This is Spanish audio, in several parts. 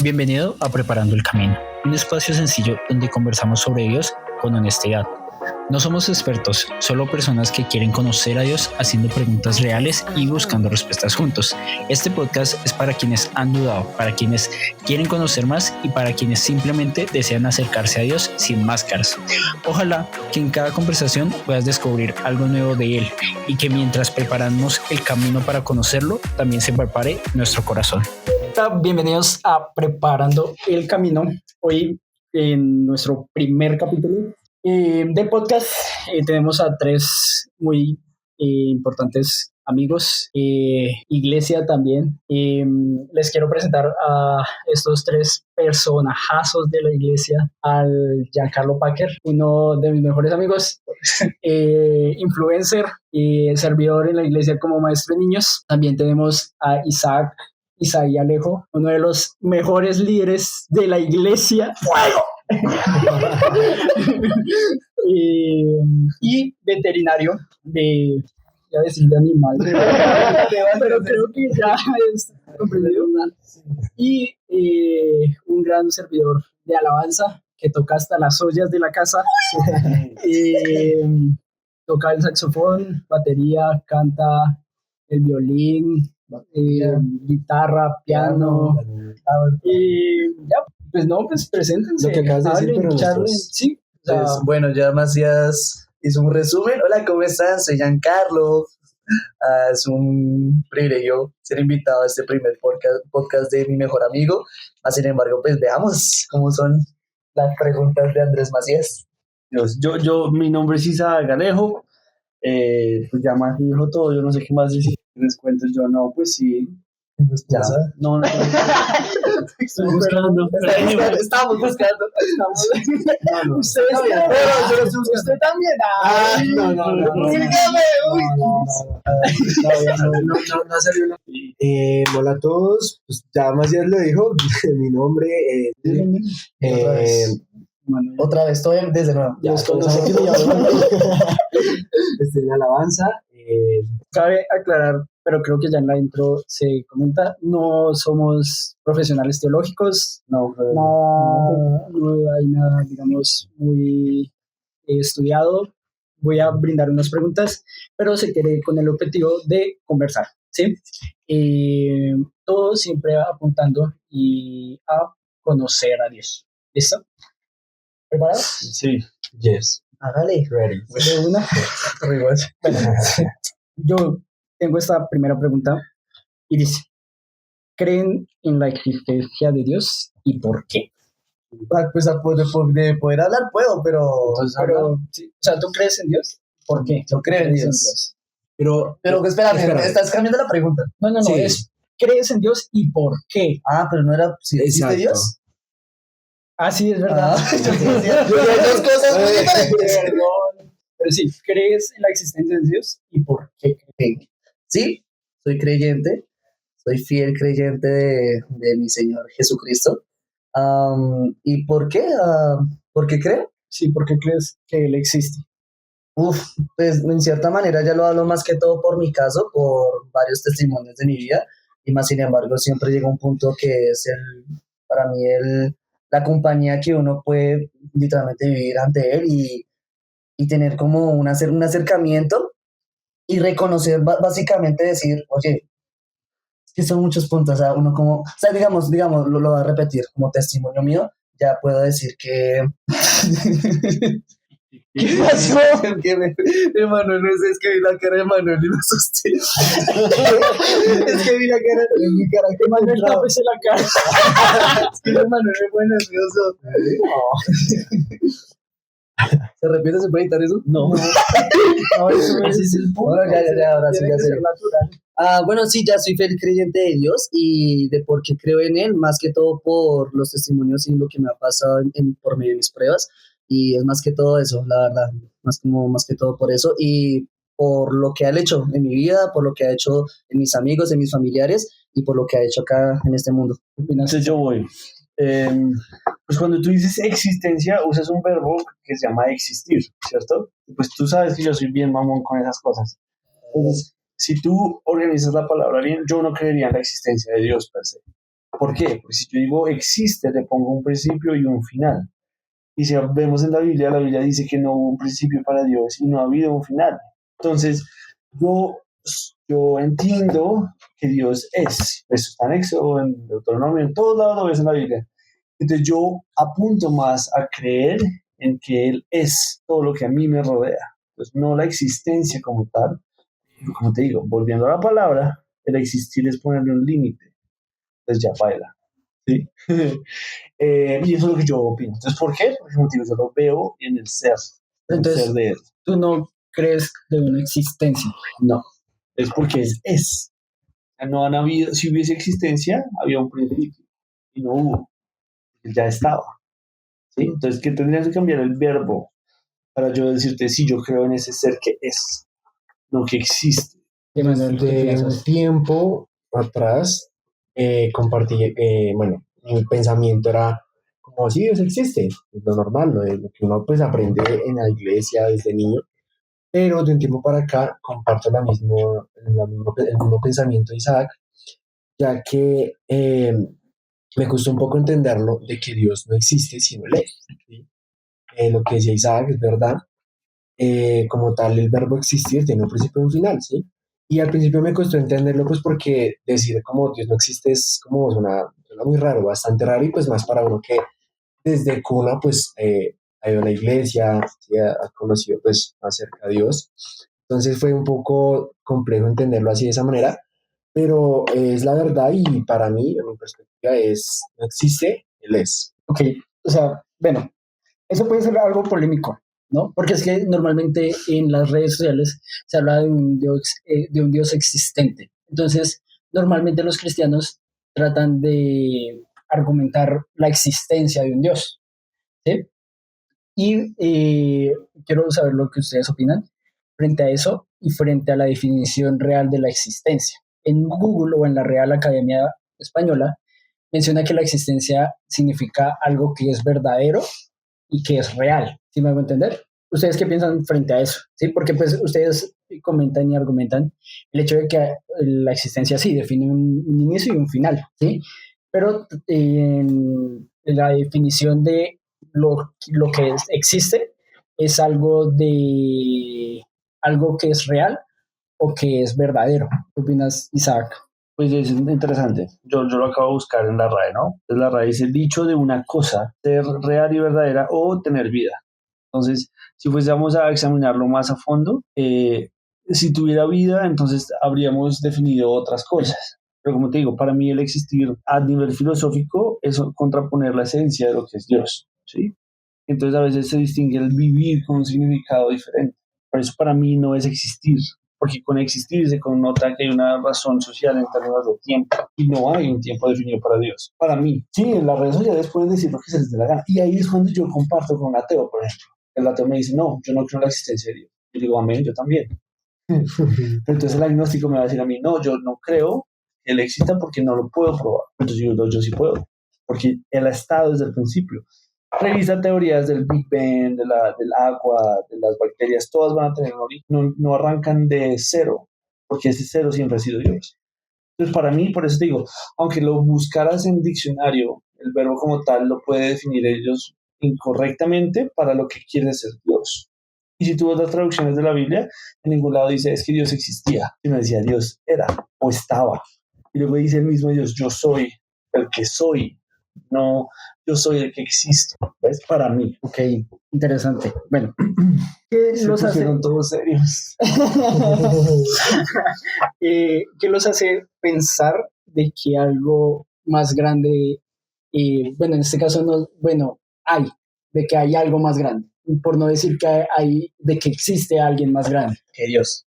Bienvenido a Preparando el Camino, un espacio sencillo donde conversamos sobre Dios con honestidad. No somos expertos, solo personas que quieren conocer a Dios haciendo preguntas reales y buscando respuestas juntos. Este podcast es para quienes han dudado, para quienes quieren conocer más y para quienes simplemente desean acercarse a Dios sin máscaras. Ojalá que en cada conversación puedas descubrir algo nuevo de Él y que mientras preparamos el camino para conocerlo, también se prepare nuestro corazón. Bienvenidos a Preparando el Camino. Hoy en nuestro primer capítulo del podcast tenemos a tres muy importantes amigos, iglesia también. Les quiero presentar a estos tres personajazos de la iglesia, al Giancarlo Packer, uno de mis mejores amigos, influencer y servidor en la iglesia como maestro de niños. También tenemos a Isaí Alejo, uno de los mejores líderes de la iglesia. ¡Fuego! y veterinario de, ya decir de animal, pero creo que ya es comprendido. Y un gran servidor de alabanza que toca hasta las ollas de la casa. Toca el saxofón, batería, canta el violín, guitarra, piano. Y ya, pues no, pues preséntense. Lo que acabas de decir, pero Charles, sí. O sea, pues, bueno, ya Macías hizo un resumen. Hola, ¿cómo están? Soy Giancarlo. Es un privilegio ser invitado a este primer podcast de mi mejor amigo. Sin embargo, pues veamos cómo son las preguntas de Andrés Macías. Mi nombre es Isaac Alejo. Pues ya más dijo todo, yo no sé qué más decir. Les cuento yo, no, pues sí. Ya. No. Estoy buscando. Estamos buscando. No. Usted también. No salió una. Hola a todos, pues ya Macías lo dijo, mi nombre Otra vez, estoy desde nuevo. ya estoy en alabanza. Cabe aclarar, pero creo que ya en la intro se comenta, no somos profesionales teológicos, no hay nada, digamos, muy estudiado. Voy a brindar unas preguntas, pero se quiere con el objetivo de conversar, ¿sí? Todo siempre apuntando y a conocer a Dios. ¿Listo? ¿Preparados? Sí. Yes. Hágale. Ready. De una. Bueno, yo tengo esta primera pregunta y dice, ¿creen en la existencia de Dios y por qué? Pues de poder hablar puedo, pero Sí, o sea, ¿tú crees en Dios? ¿Por qué? yo creo en Dios. Pero espérame, estás cambiando la pregunta. No, Sí. es ¿crees en Dios y por qué? Pero no era si existe Exacto. Dios. Ah, sí, es verdad. Yo decía dos cosas muy diferentes. Perdón. Pero sí, ¿crees en la existencia de Dios y por qué? Sí, soy creyente, soy fiel creyente de mi Señor Jesucristo. ¿Y por qué? ¿Por qué creo? Sí, ¿por qué crees que Él existe? Pues en cierta manera ya lo hablo más que todo por mi caso, por varios testimonios de mi vida, y más sin embargo siempre llega un punto que es para mí la compañía que uno puede literalmente vivir ante Él y tener como un acercamiento y reconocer, básicamente decir, oye, es que son muchos puntos, o sea, uno como, o sea, digamos, lo voy a repetir como testimonio mío, ya puedo decir que... ¿Qué pasó? Hermano, no sé, es que vi la cara de Manuel y me asusté. Es que vi la cara de mi cara que Manuel, tápese la cara. Es que Manuel me pone nervioso. ¿Se repite? ¿Se puede editar eso? No. Ese es el punto. Bueno, ya, ahora sí, Tiene ya que sé. ser natural. Bueno, sí, ya soy fiel creyente de Dios y de por qué creo en Él, más que todo por los testimonios y lo que me ha pasado por medio de mis pruebas. Y es más que todo eso, la verdad, más que todo por eso y por lo que ha hecho en mi vida, por lo que ha hecho en mis amigos, en mis familiares y por lo que ha hecho acá en este mundo. Entonces yo voy. Pues cuando tú dices existencia, usas un verbo que se llama existir, ¿cierto? Pues tú sabes que yo soy bien mamón con esas cosas. Entonces, si tú organizas la palabra bien, yo no creería en la existencia de Dios per se. ¿Por qué? Porque si yo digo existe, le pongo un principio y un final. Y si vemos en la Biblia dice que no hubo un principio para Dios y no ha habido un final. Entonces, yo entiendo que Dios es. Eso está en Éxodo, en Deuteronomio, en todos lados lo ves en la Biblia. Entonces, yo apunto más a creer en que Él es todo lo que a mí me rodea. Pues no la existencia como tal. Como te digo, volviendo a la palabra, el existir es ponerle un límite. Entonces ya baila. ¿Sí? Y eso es lo que yo opino. Entonces, ¿por qué? Porque como te digo, yo lo veo en el ser Entonces, de Él. tú no crees de una existencia. No, es porque es. O sea, no han habido, si hubiese existencia, había un principio y no hubo, ya estaba. ¿Sí? Entonces, ¿qué tendrías que cambiar el verbo para yo decirte si yo creo en ese ser que es, no que existe? Emanuel, ¿qué Desde un piensas? tiempo atrás, compartí, bueno, mi pensamiento era como, sí, Dios existe, es lo normal, lo que uno pues aprende en la iglesia desde niño, pero de un tiempo para acá comparto el mismo pensamiento de Isaac, ya que me costó un poco entenderlo de que Dios no existe sino Él es, ¿sí? Lo que decía Isaac es verdad, como tal el verbo existir tiene un principio y un final, ¿sí? Y al principio me costó entenderlo pues porque decir como Dios no existe es como suena muy raro, bastante raro y pues más para uno que desde cuna pues ha ido a la iglesia, ¿sí? Ha conocido pues más cerca a Dios. Entonces fue un poco complejo entenderlo así de esa manera, pero es la verdad y para mí, en mi perspectiva, no existe, Él es. Ok, o sea, bueno, eso puede ser algo polémico, ¿no? Porque es que normalmente en las redes sociales se habla de un Dios existente. Entonces, normalmente los cristianos tratan de argumentar la existencia de un Dios, ¿sí? Y quiero saber lo que ustedes opinan frente a eso y frente a la definición real de la existencia. En Google o en la Real Academia Española menciona que la existencia significa algo que es verdadero y que es real. ¿Sí me hago entender? ¿Ustedes qué piensan frente a eso? ¿Sí? Porque pues ustedes comentan y argumentan el hecho de que la existencia sí define un inicio y un final, ¿sí? Pero en la definición de lo que existe es algo que es real o que es verdadero. ¿Qué opinas, Isaac? Pues es interesante. Yo lo acabo de buscar en la RAE, ¿no? Entonces la RAE dice dicho de una cosa, ser real y verdadera o tener vida. Entonces, si fuésemos a examinarlo más a fondo, si tuviera vida, entonces habríamos definido otras cosas. Pero como te digo, para mí el existir a nivel filosófico es contraponer la esencia de lo que es Dios, ¿sí? Entonces a veces se distingue el vivir con un significado diferente. Por eso para mí no es existir, porque con existir se connota que hay una razón social en términos de tiempo y no hay un tiempo definido para Dios. Para mí, sí, en las redes sociales pueden decir lo que se les dé la gana. Y ahí es cuando yo comparto con un ateo, por ejemplo. El ateo me dice, no, yo no creo en la existencia de Dios. Yo digo, amén, yo también. Pero entonces el agnóstico me va a decir a mí, no, yo no creo que él exista porque no lo puedo probar. Entonces yo, no, yo sí puedo, porque él ha estado desde el principio. Revisa teorías del Big Bang, del agua, de las bacterias, todas van a tener un origen, no arrancan de cero, porque ese cero siempre ha sido Dios. Entonces, para mí, por eso te digo, aunque lo buscaras en diccionario, el verbo como tal lo puede definir ellos incorrectamente para lo que quiere ser Dios. Y si tú ves las traducciones de la Biblia, en ningún lado dice es que Dios existía, sino decía Dios era o estaba. Y luego dice el mismo Dios, yo soy el que soy, no yo soy el que existo. ¿Ves? Para mí. Ok, interesante. Bueno, ¿qué Se los hace, pusieron todos serios. qué los hace pensar de que algo más grande, bueno, en este caso no, bueno, de que hay algo más grande, por no decir que de que existe alguien más grande que Dios?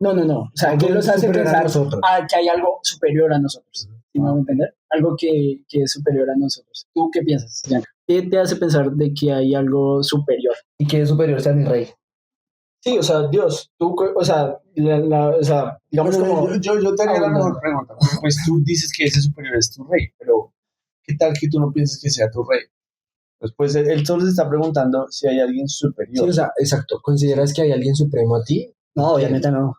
No, no, no. O sea, ¿qué Algo los hace superior a pensar nosotros. que hay algo superior a nosotros? ¿Sí me van a entender? Algo que es superior a nosotros. ¿Tú qué piensas, Bianca? ¿Qué te hace pensar de que hay algo superior? Y que es superior sea mi rey. Sí, o sea, Dios, tú, o sea, o sea digamos Pero como... yo te haría la abundando. mejor pregunta. Porque, pues tú dices que ese superior es tu rey, pero ¿qué tal que tú no pienses que sea tu rey? Pues él solo se está preguntando si hay alguien Sí, superior. o sea, exacto. ¿Consideras que hay alguien supremo a ti? No, obviamente no.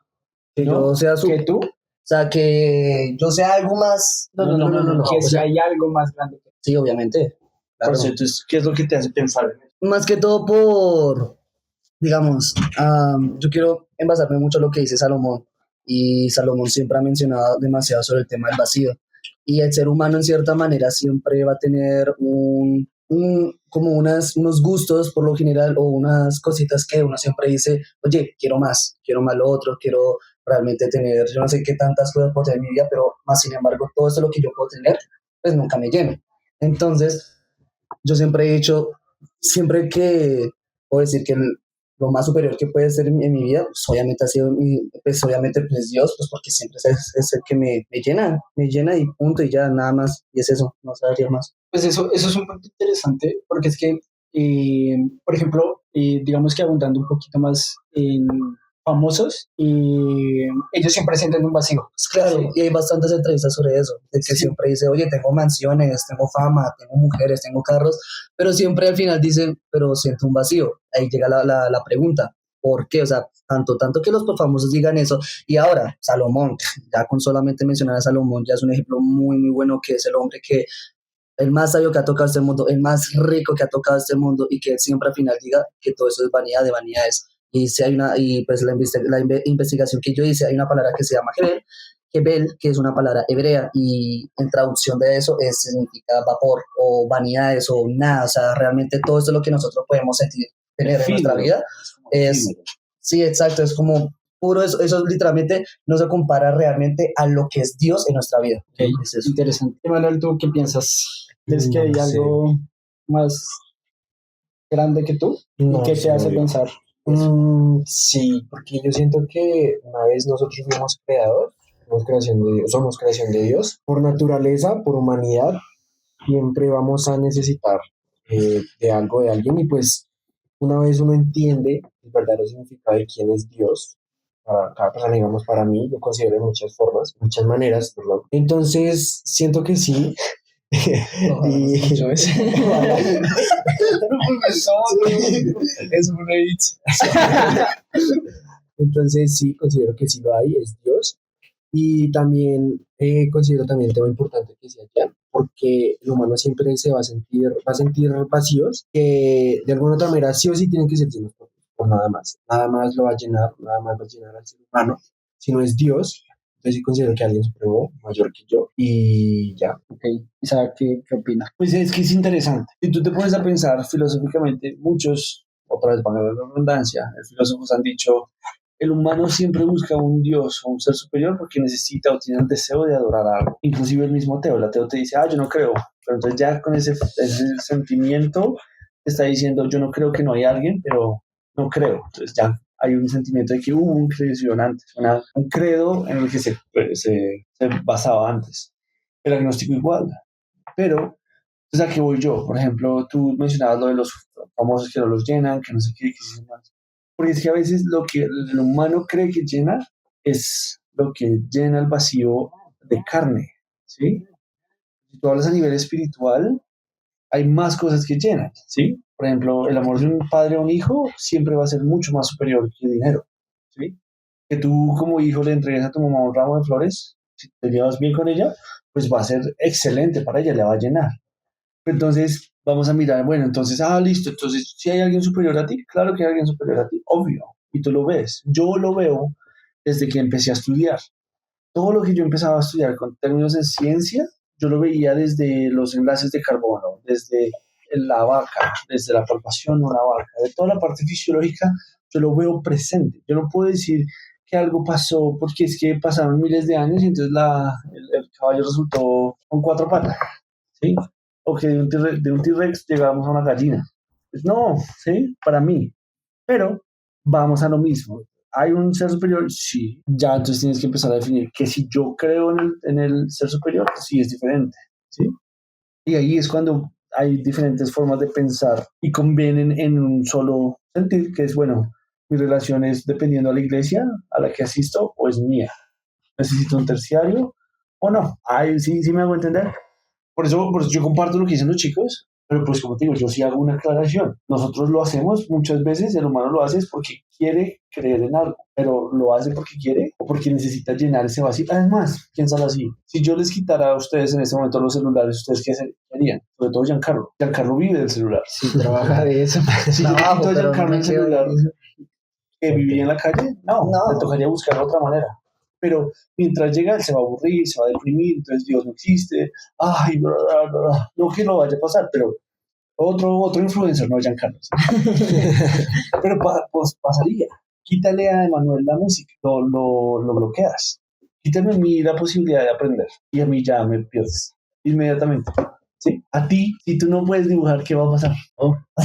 Que ¿No? yo sea ¿Que tú? sea, que yo sea algo más... No. Que O si sea, hay algo más grande. Sí, obviamente. Claro. Entonces, ¿qué es lo que te hace pensar en eso? Más que todo por, digamos, yo quiero envasarme mucho en lo que dice Salomón. Y Salomón siempre ha mencionado demasiado sobre el tema del vacío. Y el ser humano, en cierta manera, siempre va a tener como unos gustos por lo general o unas cositas que uno siempre dice, oye, quiero más lo otro, quiero realmente tener, yo no sé qué tantas cosas puedo tener en mi vida, pero más sin embargo, todo esto lo que yo puedo tener, pues nunca me lleno. Entonces, yo siempre he dicho, siempre que puedo decir que lo más superior que puede ser en mi vida, pues obviamente ha sido, pues obviamente pues Dios, pues porque siempre es el que me llena y punto y ya nada más, y es eso, no sabría más. Pues eso es un punto interesante, porque es que, por ejemplo, digamos que abundando un poquito más en famosos, ellos siempre sienten un vacío. Pues claro, Sí. y hay bastantes entrevistas sobre eso, de que Sí. siempre dice, oye, tengo mansiones, tengo fama, tengo mujeres, tengo carros, pero siempre al final dice, pero siento un vacío. Ahí llega la pregunta, ¿por qué? O sea, tanto que los famosos digan eso. Y ahora, Salomón, ya con solamente mencionar a Salomón, ya es un ejemplo muy bueno, que es el hombre que, el más sabio que ha tocado este mundo, el más rico que ha tocado este mundo, y que siempre al final diga que todo eso es vanidad de vanidades. Y si hay y pues investigación que yo hice, hay una palabra que se llama Hebel, que es una palabra hebrea, y en traducción de eso significa vapor o vanidades o nada. O sea, realmente todo esto es lo que nosotros podemos sentir, tener en nuestra vida. Sí, exacto, es como puro, eso literalmente no se compara realmente a lo que es Dios en nuestra vida. Okay. Es eso. Interesante. Emanuel, ¿tú qué piensas? ¿Crees que hay No sé. algo más grande que tú? No ¿Y qué sé, te hace obvio. pensar? Sí, porque yo siento que una vez nosotros fuimos creadores, somos creación de Dios. Por naturaleza, por humanidad, siempre vamos a necesitar de algo, de alguien. Y pues una vez uno entiende el verdadero significado de quién es Dios, para cada persona, digamos, para mí, lo considero de muchas formas, muchas maneras, perdón. Entonces, siento que sí. Y Yo es. Es un entonces sí, considero que sí lo hay, es Dios. Y también considero también el tema importante que sea allá, porque el humano siempre se va a sentir vacíos que de alguna otra manera sí o sí tienen que ser llenos por nada más. Nada más lo va a llenar, nada más va a llenar al ser humano. Si no es Dios, entonces sí considero que alguien supremo, mayor que yo, y ya. Ok, Isaac, ¿qué opina? Pues es que es interesante. Si tú te pones a pensar filosóficamente, muchos, otra vez van a la redundancia, los filósofos han dicho, el humano siempre busca un Dios o un ser superior porque necesita o tiene el deseo de adorar algo. Inclusive el mismo ateo, el ateo te dice, yo no creo, pero entonces ya con ese sentimiento te está diciendo, yo no creo que no hay alguien, pero no creo. Entonces ya hay un sentimiento de que hubo un creación antes, un credo en el que se basaba antes. El agnóstico igual. Pero, entonces, ¿a qué voy yo? Por ejemplo, tú mencionabas lo de los famosos que no los llenan, que no sé qué sí más. Porque es que a veces lo que el humano cree que llena es lo que llena el vacío de carne, ¿sí? Si tú hablas a nivel espiritual, hay más cosas que llenan, ¿sí? Por ejemplo, el amor de un padre a un hijo siempre va a ser mucho más superior que el dinero, ¿sí? Que tú como hijo le entregues a tu mamá un ramo de flores, si te llevas bien con ella, pues va a ser excelente para ella, le va a llenar. Entonces vamos a mirar, bueno, entonces, listo, entonces si hay alguien superior a ti, claro que hay alguien superior a ti, obvio, y tú lo ves. Yo lo veo desde que empecé a estudiar. Todo lo que yo empezaba a estudiar con términos de ciencia, yo lo veía desde los enlaces de carbono, desde la vaca, desde la palpación de una vaca, de toda la parte fisiológica, yo lo veo presente. Yo no puedo decir que algo pasó porque es que pasaron miles de años y entonces el caballo resultó con cuatro patas, ¿sí? O que de un T-Rex llegamos a una gallina. Pues no, ¿sí? Para mí. Pero vamos a lo mismo. ¿Hay un ser superior? Sí. Ya, entonces tienes que empezar a definir que si yo creo en el ser superior, sí es diferente, ¿sí? Y ahí es cuando hay diferentes formas de pensar y convienen en un solo sentir, que es, bueno, mi relación es dependiendo de la iglesia a la que asisto o es mía. ¿Necesito un terciario o no? Sí me hago entender. Por eso yo comparto lo que dicen los chicos. Pero pues como te digo, yo sí hago una aclaración. Nosotros lo hacemos muchas veces, el humano lo hace es porque quiere creer en algo, pero lo hace porque quiere o porque necesita llenar ese vacío. Además, piénsalo así, si yo les quitara a ustedes en este momento los celulares, ¿ustedes qué harían? Sobre todo Giancarlo. Giancarlo vive del celular. Sí, trabaja de eso. Si yo le Trabajo, quito a pero no Giancarlo me el quedo celular, ahí. que vivía en la calle, no, No. le tocaría buscar otra manera. Pero mientras llega, él se va a aburrir, se va a deprimir, entonces Dios no existe, ay, bla, bla, bla, bla. No que no vaya a pasar, pero otro influencer, no Giancarlo. Pero pues pasaría. Quítale a Emanuel la música, lo bloqueas. Quítame a mí la posibilidad de aprender y a mí ya me pierdes inmediatamente. ¿Sí? A ti, si tú no puedes dibujar, ¿qué va a pasar? ¿Oh? No,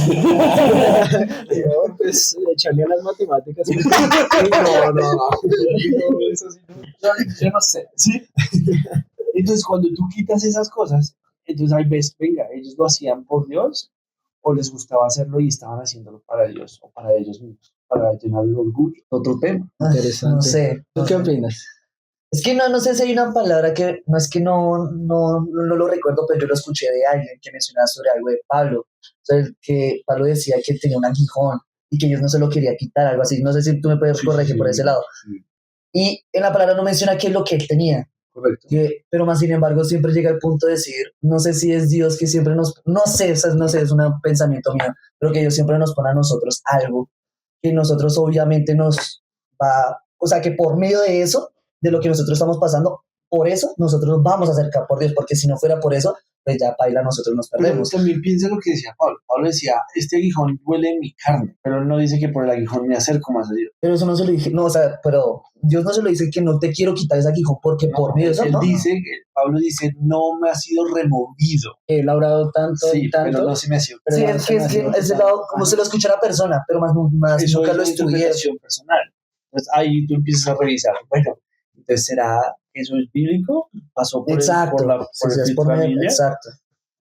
pues echarle a las matemáticas. No. Eso sí, no. Yo no sé. ¿Sí? Entonces, cuando tú quitas esas cosas, entonces ahí ves, venga, ellos lo hacían por Dios o les gustaba hacerlo y estaban haciéndolo para Dios o para ellos mismos, para llenar el orgullo. Otro tema. Interesante. No sé. ¿Tú qué opinas? Es que no sé si hay una palabra que, no es que no lo recuerdo, pero yo lo escuché de alguien que mencionaba sobre algo de Pablo. O sea, que Pablo decía que tenía un aguijón y que Dios no se lo quería quitar, algo así. No sé si tú me puedes corregir por ese lado. Sí, Y en la palabra no menciona qué es lo que él tenía. correcto. Pero más sin embargo siempre llega el punto de decir, no sé si es Dios que siempre no sé, no sé, es un pensamiento mío, pero que Dios siempre nos pone a nosotros algo que nosotros obviamente nos va, o sea, que por medio de eso, de lo que nosotros estamos pasando, por eso nosotros nos vamos a acercar por Dios, porque si no fuera por eso, pues ya paila, nosotros nos Pero perdemos. también piensa lo que decía Pablo. Pablo decía, este aguijón duele en mi carne, pero él no dice que por el aguijón me acerco más a Dios. Pero eso no se lo dije, no, o sea, pero Dios no se lo dice que no te quiero quitar ese aguijón porque No, por medio de eso, él ¿no? dice, Pablo dice, no me ha sido removido. He labrado tanto Sí, y tanto. pero no se me ha sido. pero Sí, no es se que me es ha que sido ese quitado. lado, como se lo escucha a la persona, pero más Eso nunca es lo una estudié. interpretación personal. Entonces ahí tú empiezas a revisar. Bueno, entonces ¿será que eso es bíblico? ¿Pasó por Exacto, por si el es filtro por de la medio, Biblia? exacto.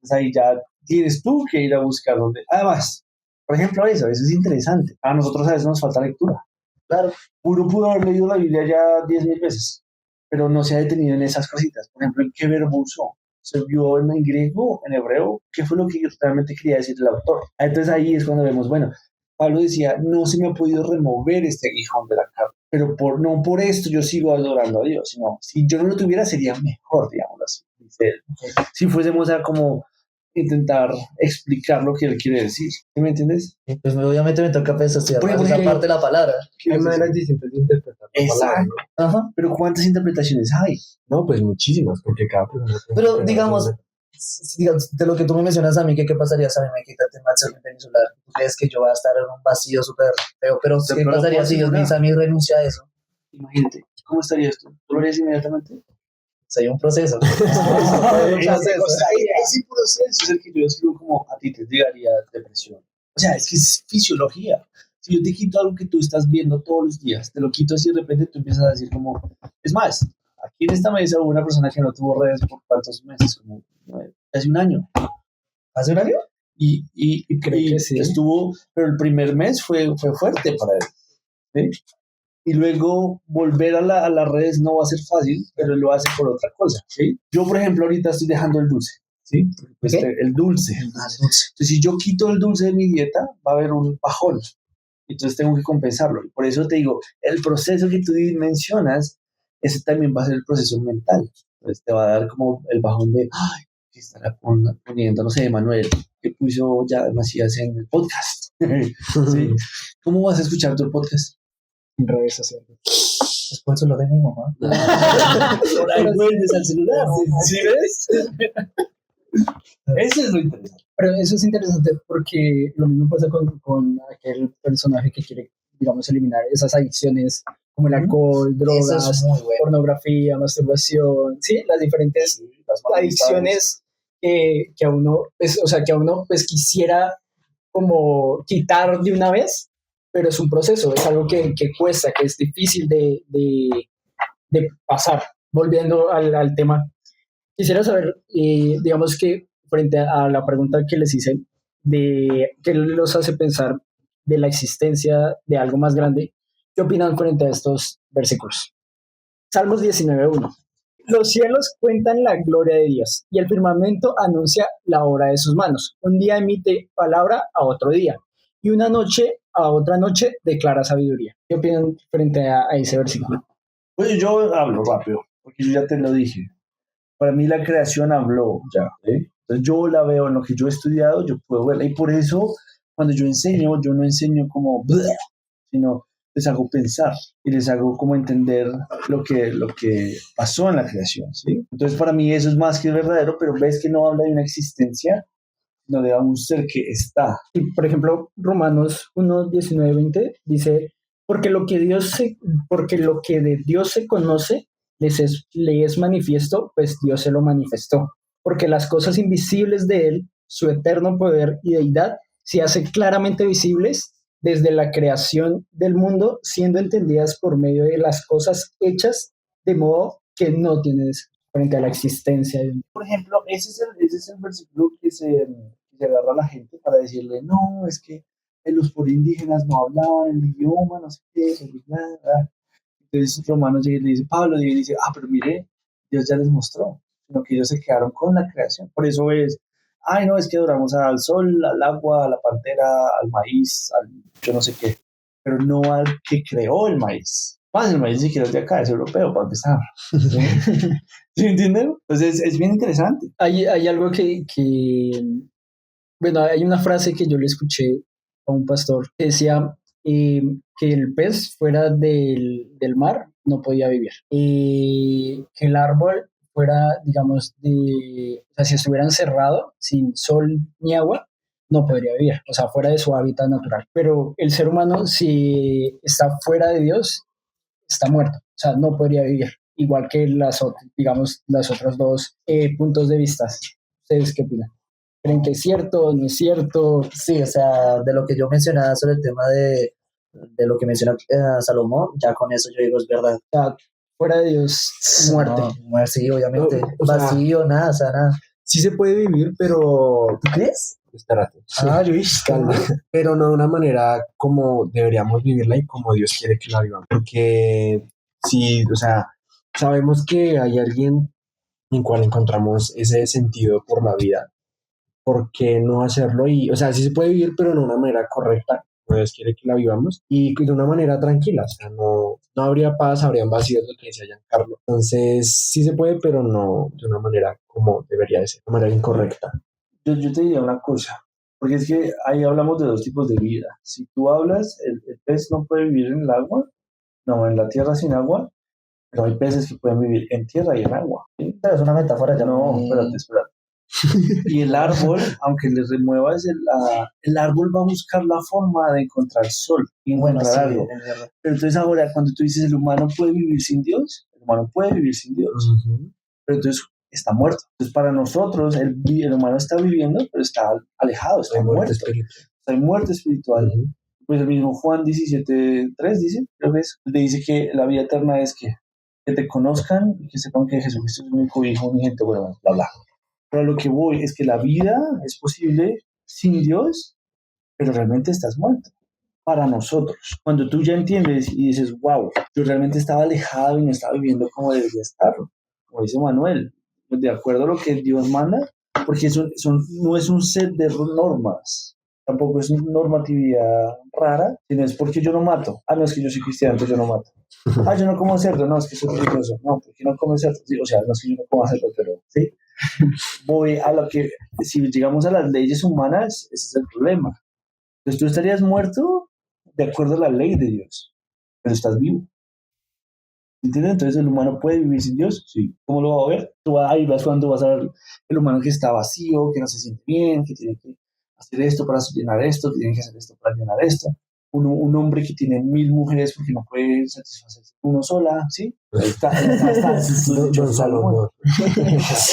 Entonces ahí ya tienes tú que ir a buscar dónde. Además, por ejemplo, eso es interesante. A nosotros a veces nos falta lectura. Claro, Uno pudo haber leído la Biblia ya 10.000 veces, pero no se ha detenido en esas cositas. Por ejemplo, ¿en qué verbo usó? ¿Se vio en griego, en hebreo? ¿Qué fue lo que realmente quería decir el autor? Entonces ahí es cuando vemos, bueno, Pablo decía, no se me ha podido remover este aguijón de la carne, pero no por esto yo sigo adorando a Dios, sino si yo no lo tuviera sería mejor, digamos así, dice él. Si fuésemos a como intentar explicar lo que él quiere decir. ¿Sí me entiendes? y pues obviamente me toca pues, estudiar Por más ejemplo, esa parte de la palabra. Hay maneras distintas de interpretar la palabra, Exacto. ¿no? Ajá. Pero ¿cuántas interpretaciones hay? No, pues muchísimas, porque cada persona tiene Pero que tener digamos, una- digamos, de lo que tú me mencionas a mí, ¿qué pasaría si a mí me quitas de mi celular? ¿Tú crees que yo voy a estar en un vacío súper feo? Pero Pero ¿qué lo pasaría puedo si Dios me dice a mí renuncia a eso? Imagínate, ¿cómo estarías tú? ¿Tú lo harías inmediatamente? Hay un proceso. Ese proceso es el que yo describo como a ti te llegaría depresión. O sea, es que es fisiología. Si yo te quito algo que tú estás viendo todos los días, te lo quito así de repente, tú empiezas a decir como... Es más, aquí en esta mesa hubo una persona que no tuvo redes por cuántos meses, como casi un año. ¿Hace un año? Y Creo que sí. estuvo, pero el primer mes fue fuerte para él. ¿Sí? Y luego volver a las redes no va a ser fácil, pero él lo hace por otra cosa, ¿sí? Yo, por ejemplo, ahorita estoy dejando el dulce, ¿sí? Pues, ¿Qué? el dulce. Entonces, si yo quito el dulce de mi dieta, va a haber un bajón. Entonces tengo que compensarlo. Y por eso te digo, el proceso que tú mencionas, ese también va a ser el proceso mental. Entonces te va a dar como el bajón de, ay, que estará poniendo, no sé, Manuel, que puso ya Macías en el podcast. ¿Sí? ¿Cómo vas a escuchar tu podcast? En redes sociales. Después lo de mi mamá. Por ahí vuelves al celular. ¿Sí ves? Eso es lo interesante. Pero eso es interesante porque lo mismo pasa con aquel personaje que quiere, digamos, eliminar esas adicciones como el alcohol, Eso drogas, es muy bueno. pornografía, masturbación, sí, las diferentes Las malas adicciones que a uno, pues, o sea, que a uno pues quisiera como quitar de una vez, pero es un proceso, es algo que cuesta, que es difícil de pasar. Volviendo al tema, quisiera saber, digamos que frente a la pregunta que les hice, de qué los hace pensar de la existencia de algo más grande, ¿qué opinan frente a estos versículos? Salmos 19.1. Los cielos cuentan la gloria de Dios y el firmamento anuncia la obra de sus manos. Un día emite palabra a otro día y una noche a otra noche declara sabiduría. ¿Qué opinan frente a ese versículo? Pues yo hablo rápido, porque yo ya te lo dije. Para mí la creación habló ya. ¿Sí? Entonces yo la veo en lo que yo he estudiado, yo puedo verla. Y por eso cuando yo enseño, yo no enseño como, "Bleh", sino les hago pensar y les hago como entender lo que pasó en la creación. ¿Sí? Entonces para mí eso es más que verdadero, pero ves que no habla de una existencia, sino de un ser que está. Y, por ejemplo, Romanos 1, 19, 20 dice, porque lo que de Dios se conoce le es manifiesto, pues Dios se lo manifestó. Porque las cosas invisibles de Él, su eterno poder y deidad, se hacen claramente visibles desde la creación del mundo, siendo entendidas por medio de las cosas hechas, de modo que no tienes frente a la existencia de un... Por ejemplo, ese es el versículo que se agarra a la gente para decirle, no, es que los indígenas no hablaban el idioma, no sé qué, bla, bla, bla. Entonces Romanos llega y le dice, Pablo llega y dice, pero mire, Dios ya les mostró, sino que ellos se quedaron con la creación. Por eso es, ay, no, es que adoramos al sol, al agua, a la pantera, al maíz, al yo no sé qué, pero no al que creó el maíz. Más el maíz ni siquiera es de acá, es europeo, para empezar. ¿Sí? ¿Sí entienden? Entonces es bien interesante. Hay algo bueno, hay una frase que yo le escuché a un pastor que decía que el pez fuera del mar no podía vivir. Que el árbol fuera, digamos, o sea, si estuviera encerrado, sin sol ni agua, no podría vivir, o sea, fuera de su hábitat natural. Pero el ser humano, si está fuera de Dios, está muerto, o sea, no podría vivir. Igual que digamos, las otros dos puntos de vista. ¿Ustedes qué opinan? ¿Creen que es cierto o no es cierto? Sí, o sea, de lo que yo mencionaba sobre el tema de lo que menciona Salomón, ya con eso yo digo es verdad. O sea, fuera de Dios, muerte. No, muerte, sí, obviamente. No, o sea, Vacío, nada, o sea, nada. Sí se puede vivir, pero ¿Tú crees? espérate. Ah, yo dije, Calma, pero no de una manera como deberíamos vivirla y como Dios quiere que la vivamos. Porque sí, o sea, sabemos que hay alguien en cual encontramos ese sentido por la vida. ¿Por qué no hacerlo? Y, o sea, sí se puede vivir, pero de una manera correcta. Como Dios quiere que la vivamos y de una manera tranquila. O sea, no habría paz, habrían vacíos, lo que decía Giancarlo. Entonces, sí se puede, pero no de una manera como debería de ser, de una manera incorrecta. Yo te diría una cosa, porque es que ahí hablamos de dos tipos de vida. Si tú hablas, el pez no puede vivir en el agua, no, en la tierra sin agua, pero hay peces que pueden vivir en tierra y en agua. ¿Sí? pero es una metáfora ya No, muy... espérate. Y el árbol, aunque le remuevas el árbol va a buscar la forma de encontrar sol y Bueno, encontrar sí, algo. es verdad. Pero entonces ahora, cuando tú dices el humano puede vivir sin Dios, el humano puede vivir sin Dios, pero entonces está muerto. Entonces para nosotros el humano está viviendo, pero está alejado, está Hay muerte muerto, espiritual. está en muerte espiritual. Ujú. Pues el mismo Juan 17:3 dice, creo que es, le dice que la vida eterna es que te conozcan y que sepan que Jesucristo es el único Hijo unigénito, bueno, bla, bla. Pero a lo que voy es que la vida es posible sin Dios, pero realmente estás muerto. Para nosotros, cuando tú ya entiendes y dices, wow, yo realmente estaba alejado y no estaba viviendo como debería estar, como dice Manuel, de acuerdo a lo que Dios manda, porque no es un set de normas, tampoco es una normatividad rara, sino es porque yo no mato. Ah, no, es que yo soy cristiano, entonces yo no mato. Ah, yo no como cerdo, no, es que soy religioso. No, porque no como cerdo. Sí, o sea, no es que yo no como cerdo, pero sí. Voy a lo que, si llegamos a las leyes humanas, ese es el problema. Entonces tú estarías muerto de acuerdo a la ley de Dios, pero estás vivo. ¿Entiendes? Entonces el humano puede vivir sin Dios, sí. ¿Cómo lo va a ver? Tú ahí vas cuando vas a ver el humano que está vacío, que no se siente bien, que tiene que hacer esto para llenar esto, que tiene que hacer esto para llenar esto. Un hombre que tiene 1000 mujeres porque no puede satisfacerse uno sola, ¿sí? Ahí está. Don Salomón.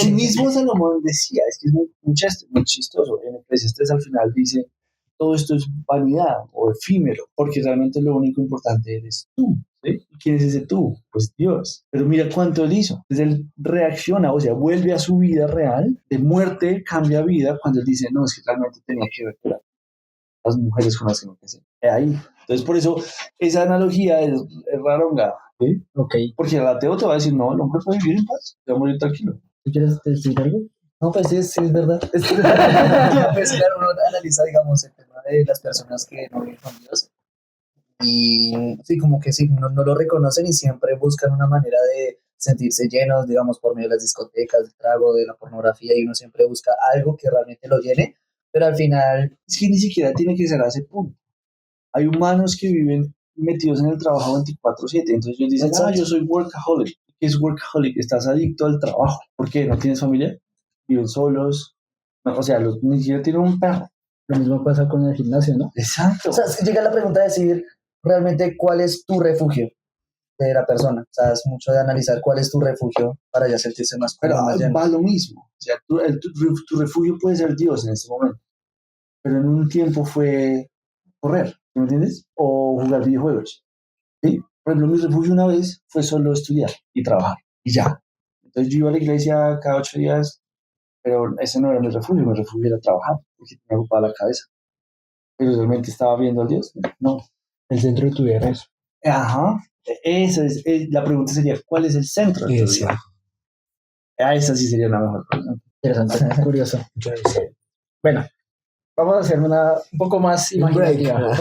El mismo Salomón decía, es que es muy chistoso, en Eclesiastes al final dice, todo esto es vanidad o efímero, porque realmente lo único importante eres tú. ¿Sí? ¿Quién es ese tú? Pues Dios. Pero mira cuánto él hizo. Entonces él reacciona, o sea, vuelve a su vida real, de muerte cambia vida cuando él dice, no, es que realmente tenía que ver con las mujeres con las que me casé. Ahí. Entonces por eso esa analogía es raronga. ¿Sí? Ok. Porque el ateo te va a decir, no, el hombre puede vivir en paz, te va a morir tranquilo. ¿Tú quieres decir algo? No, pues sí, sí, es verdad. Pues claro, uno analiza, digamos, el tema de las personas que no viven con Dios y sí, como que sí, no lo reconocen y siempre buscan una manera de sentirse llenos, digamos, por medio de las discotecas, del trago, de la pornografía y uno siempre busca algo que realmente lo llene, pero al final, Es que ni siquiera tiene que ser a ese punto. Hay humanos que viven metidos en el trabajo 24/7, entonces ellos dicen, Exacto. yo soy workaholic. ¿Qué es workaholic? Estás adicto al trabajo. ¿Por qué? ¿No tienes familia? Viven solos. No, o sea, ni siquiera tienen un perro. Lo mismo pasa con el gimnasio, ¿no? Exacto. o sea, llega la pregunta de decir realmente cuál es tu refugio de la persona, o sea, es mucho de analizar cuál es tu refugio para ya sentirse más Pero cómodo, más lleno. va lo mismo. O sea, tu refugio puede ser Dios en este momento, pero en un tiempo fue correr, ¿me entiendes? O jugar videojuegos. ¿Sí? Por ejemplo, mi refugio una vez fue solo estudiar y trabajar, y ya. Entonces yo iba a la iglesia cada 8 días, pero ese no era mi refugio era trabajar, porque me ocupaba la cabeza. Pero realmente estaba viendo a Dios. No. El centro de tu vida era eso. Ajá. Eso es, la pregunta sería, ¿cuál es el centro de tu vida? Exacto. Esa sí sería la mejor pregunta. Interesante, curioso. Yo no sé. Bueno, vamos a hacer una un poco más Un break. imaginativa.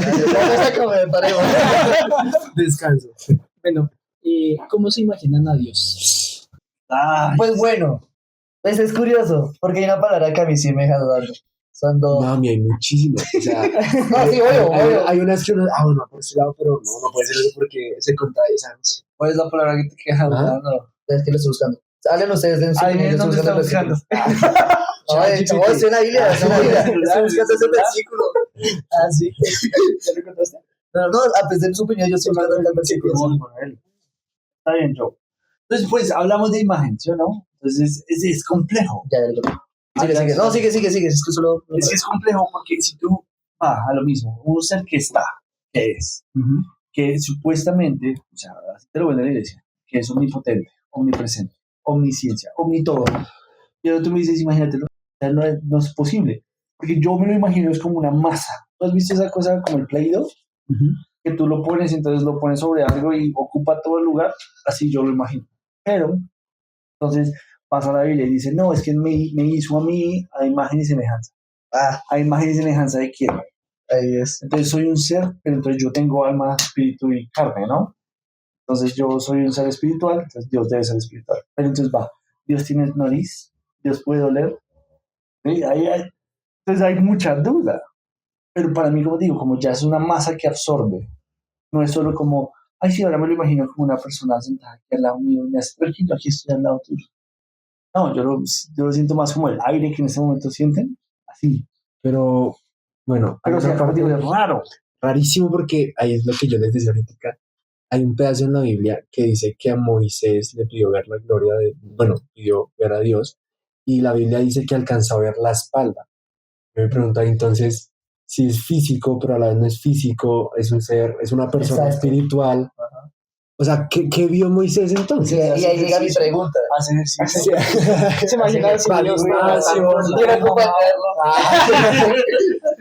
Descanso. Bueno, ¿cómo se imaginan a Dios? Ay, Pues bueno, pues es curioso, porque hay una palabra que a mí sí me deja dudando. Son dos. Mami, hay muchísimas. O sea, No, sí, obvio. hay unas que uno, bueno, por ese lado, pero no puede ser eso porque se contradice. No sé. ¿Cuál es la palabra que te queja dudando? Es que lo estoy buscando. Hablen ustedes de su ahí opinión, es yo donde estoy está buscando buscando. el versículo. No, estoy en la Biblia, estoy en la Biblia. Estoy buscando ese versículo. Ah, sí. ¿Ya lo contaste? No, a pesar de su opinión, yo estoy buscando el versículo. Está bien, Joe. Entonces, pues, hablamos de imagen, ¿sí o no? Entonces, es complejo. Ya lo conté. Sigue. No, sigue. Es que solo. Es que es complejo porque si tú vas a lo mismo, un ser que está, que es, que supuestamente, o sea, así te lo vende la iglesia, que es omnipotente, omnipresente, omnisciencia, omnitodo. Y ahora tú me dices, imagínatelo, o sea, no es posible. Porque yo me lo imagino, es como una masa. ¿Tú has visto esa cosa como el Play-Doh? Que tú lo pones, entonces lo pones sobre algo y ocupa todo el lugar, así yo lo imagino. Pero, entonces, pasa la Biblia y dice, no, es que me hizo a mí a imagen y semejanza. ¿A imagen y semejanza de quién? Ahí es. Entonces soy un ser, pero entonces yo tengo alma, espíritu y carne, ¿no? Entonces yo soy un ser espiritual, entonces Dios debe ser espiritual. Pero entonces Dios tiene nariz, Dios puede oler. ¿Sí? Entonces hay mucha duda. Pero para mí, como digo, como ya es una masa que absorbe, no es solo como, ay, sí, ahora me lo imagino como una persona sentada aquí al lado mío y me hace, pero aquí estoy al lado tuyo. No, yo lo siento más como el aire que en ese momento sienten, así. Pero, bueno, hay Pero o sea, una como parte digo, es raro. rarísimo porque ahí es lo que yo les decía ahorita. Hay un pedazo en la Biblia que dice que a Moisés le pidió ver la gloria pidió ver a Dios y la Biblia dice que alcanzó a ver la espalda. Yo me pregunto entonces si es físico, pero a la vez no es físico, es un ser, es una persona Exacto. espiritual. O sea, ¿qué vio Moisés Y entonces? ahí llega mi pregunta. Hace ejercicio. Se imagina si Vale, Dios espacio, Quiero acompañarlo.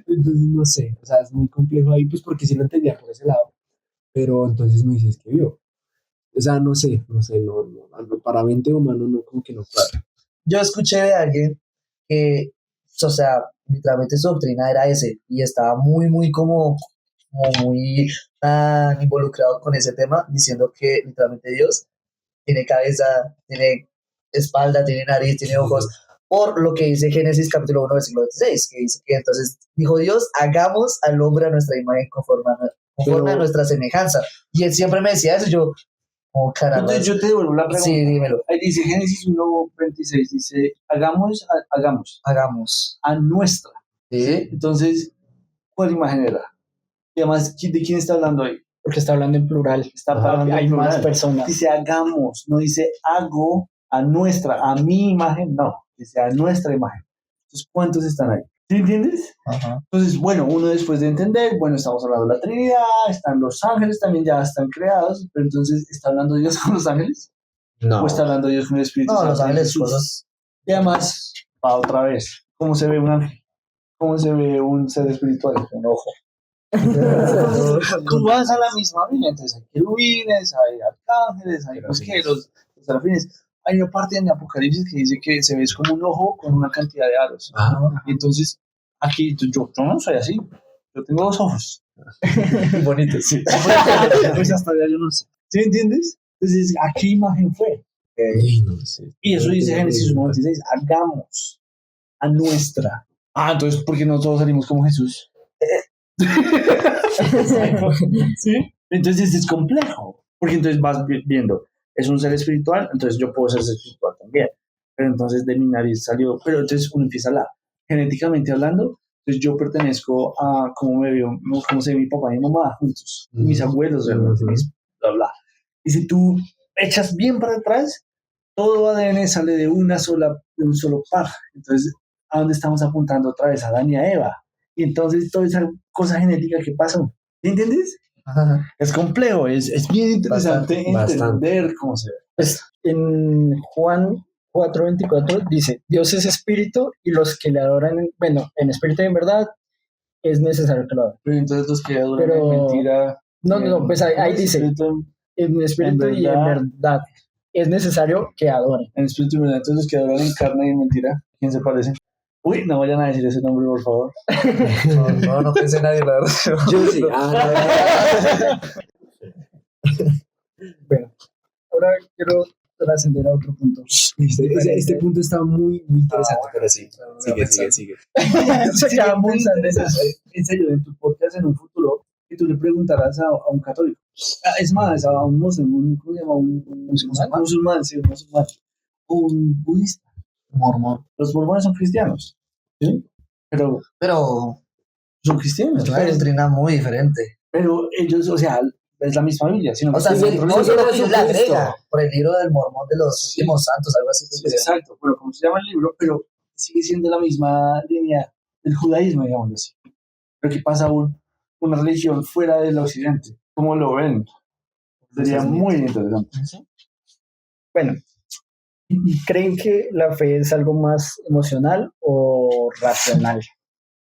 Entonces no sé, o sea, es muy complejo ahí, pues porque sí lo entendía por ese lado, pero entonces Moisés, ¿qué vio? O sea, no sé, para mente humano no, como que no cuadra. Yo escuché de alguien que, o sea, literalmente su doctrina era ese y estaba muy como muy involucrado con ese tema, diciendo que literalmente Dios tiene cabeza, tiene espalda, tiene nariz, tiene ojos, por lo que dice Génesis capítulo 1, versículo 26, que dice que entonces dijo Dios, hagamos al hombre a nuestra imagen conforme a nuestra semejanza. Y él siempre me decía eso, yo, oh caramba. Entonces yo te devuelvo la pregunta. Sí, dímelo. Ahí dice Génesis 1:26, dice, hagamos Hagamos. a nuestra. ¿Sí? Entonces, ¿cuál imagen era? Y además, ¿de quién está hablando ahí? Porque está hablando en plural. Está hablando Hay en más plural. personas. Dice hagamos, no dice hago a nuestra, a mi imagen, no, dice a nuestra imagen. Entonces, ¿cuántos están ahí? ¿Sí entiendes? Ajá. Entonces, bueno, uno después de entender, bueno, estamos hablando de la Trinidad, están los ángeles, también ya están creados, pero entonces, ¿está hablando Dios con los ángeles? No. ¿O está hablando Dios con el Espíritu No, Santo? los ángeles, Jesús? cosas. Y además, va otra vez, ¿cómo se ve un ángel? ¿Cómo se ve un ser espiritual? Un ojo. Tú vas a la misma Biblia, entonces hay querubines, hay arcángeles, hay los serafines. Hay una parte en Apocalipsis que dice que se ve como un ojo con una cantidad de aros. Y entonces, aquí yo no soy así. Yo tengo 2 ojos. Bonitos, sí. Pues hasta allá yo no sé. ¿Sí me entiendes? Entonces, ¿a qué imagen fue? No sé. Y eso dice Génesis 1:26. Hagamos a nuestra. Entonces, ¿por qué no todos salimos como Jesús? ¿Sí? Entonces es complejo, porque entonces vas viendo, es un ser espiritual, entonces yo puedo ser espiritual también, pero entonces de mi nariz salió, pero entonces uno empieza genéticamente hablando, entonces yo pertenezco a cómo me vio, cómo se ve mi papá y mi mamá juntos, mis abuelos realmente, bla, bla. Y si tú echas bien para atrás, todo ADN sale de un solo par, entonces ¿a dónde estamos apuntando otra vez? A Adán y a Eva. Y entonces toda esa cosa genética que pasó, ¿entiendes? Ajá. Es complejo, es bien interesante entender cómo se ve. Pues en Juan 4:24 dice, Dios es espíritu y los que le adoran, en espíritu y en verdad, es necesario que lo adoren. Pero entonces los que adoran Pero- en mentira... No, pues ahí dice, en espíritu y en verdad, es necesario que adoren. En espíritu y verdad, entonces los que adoran en carne y en mentira, ¿quién se parece? Uy, no vayan a decir ese nombre, por favor. No pensé en nadie, la verdad. Yo sí. Bueno, ahora quiero trascender a otro punto. Este punto está muy interesante, pero sí. Sigue. Se queda muy En serio, en tu podcast en un futuro, que tú le preguntarás a un católico. Es más, a un musulmán, ¿cómo se llama? Un musulmán, sí, un musulmán. O un budista. Mormón. Los mormones son cristianos, ¿sí? Pero Pero son cristianos. es una doctrina muy diferente. Pero ellos, o sea, es la misma Biblia, sino O sea, que sí, dentro de no la- solo que la agrega por el libro del Mormón de los Sí. últimos santos, algo así. Sí, exacto, bueno, como se llama el libro, pero sigue siendo la misma línea del judaísmo, digamos así. Pero ¿qué pasa una religión fuera del occidente? ¿Cómo lo ven? Sería muy interesante. Bueno, ¿creen que la fe es algo más emocional o racional?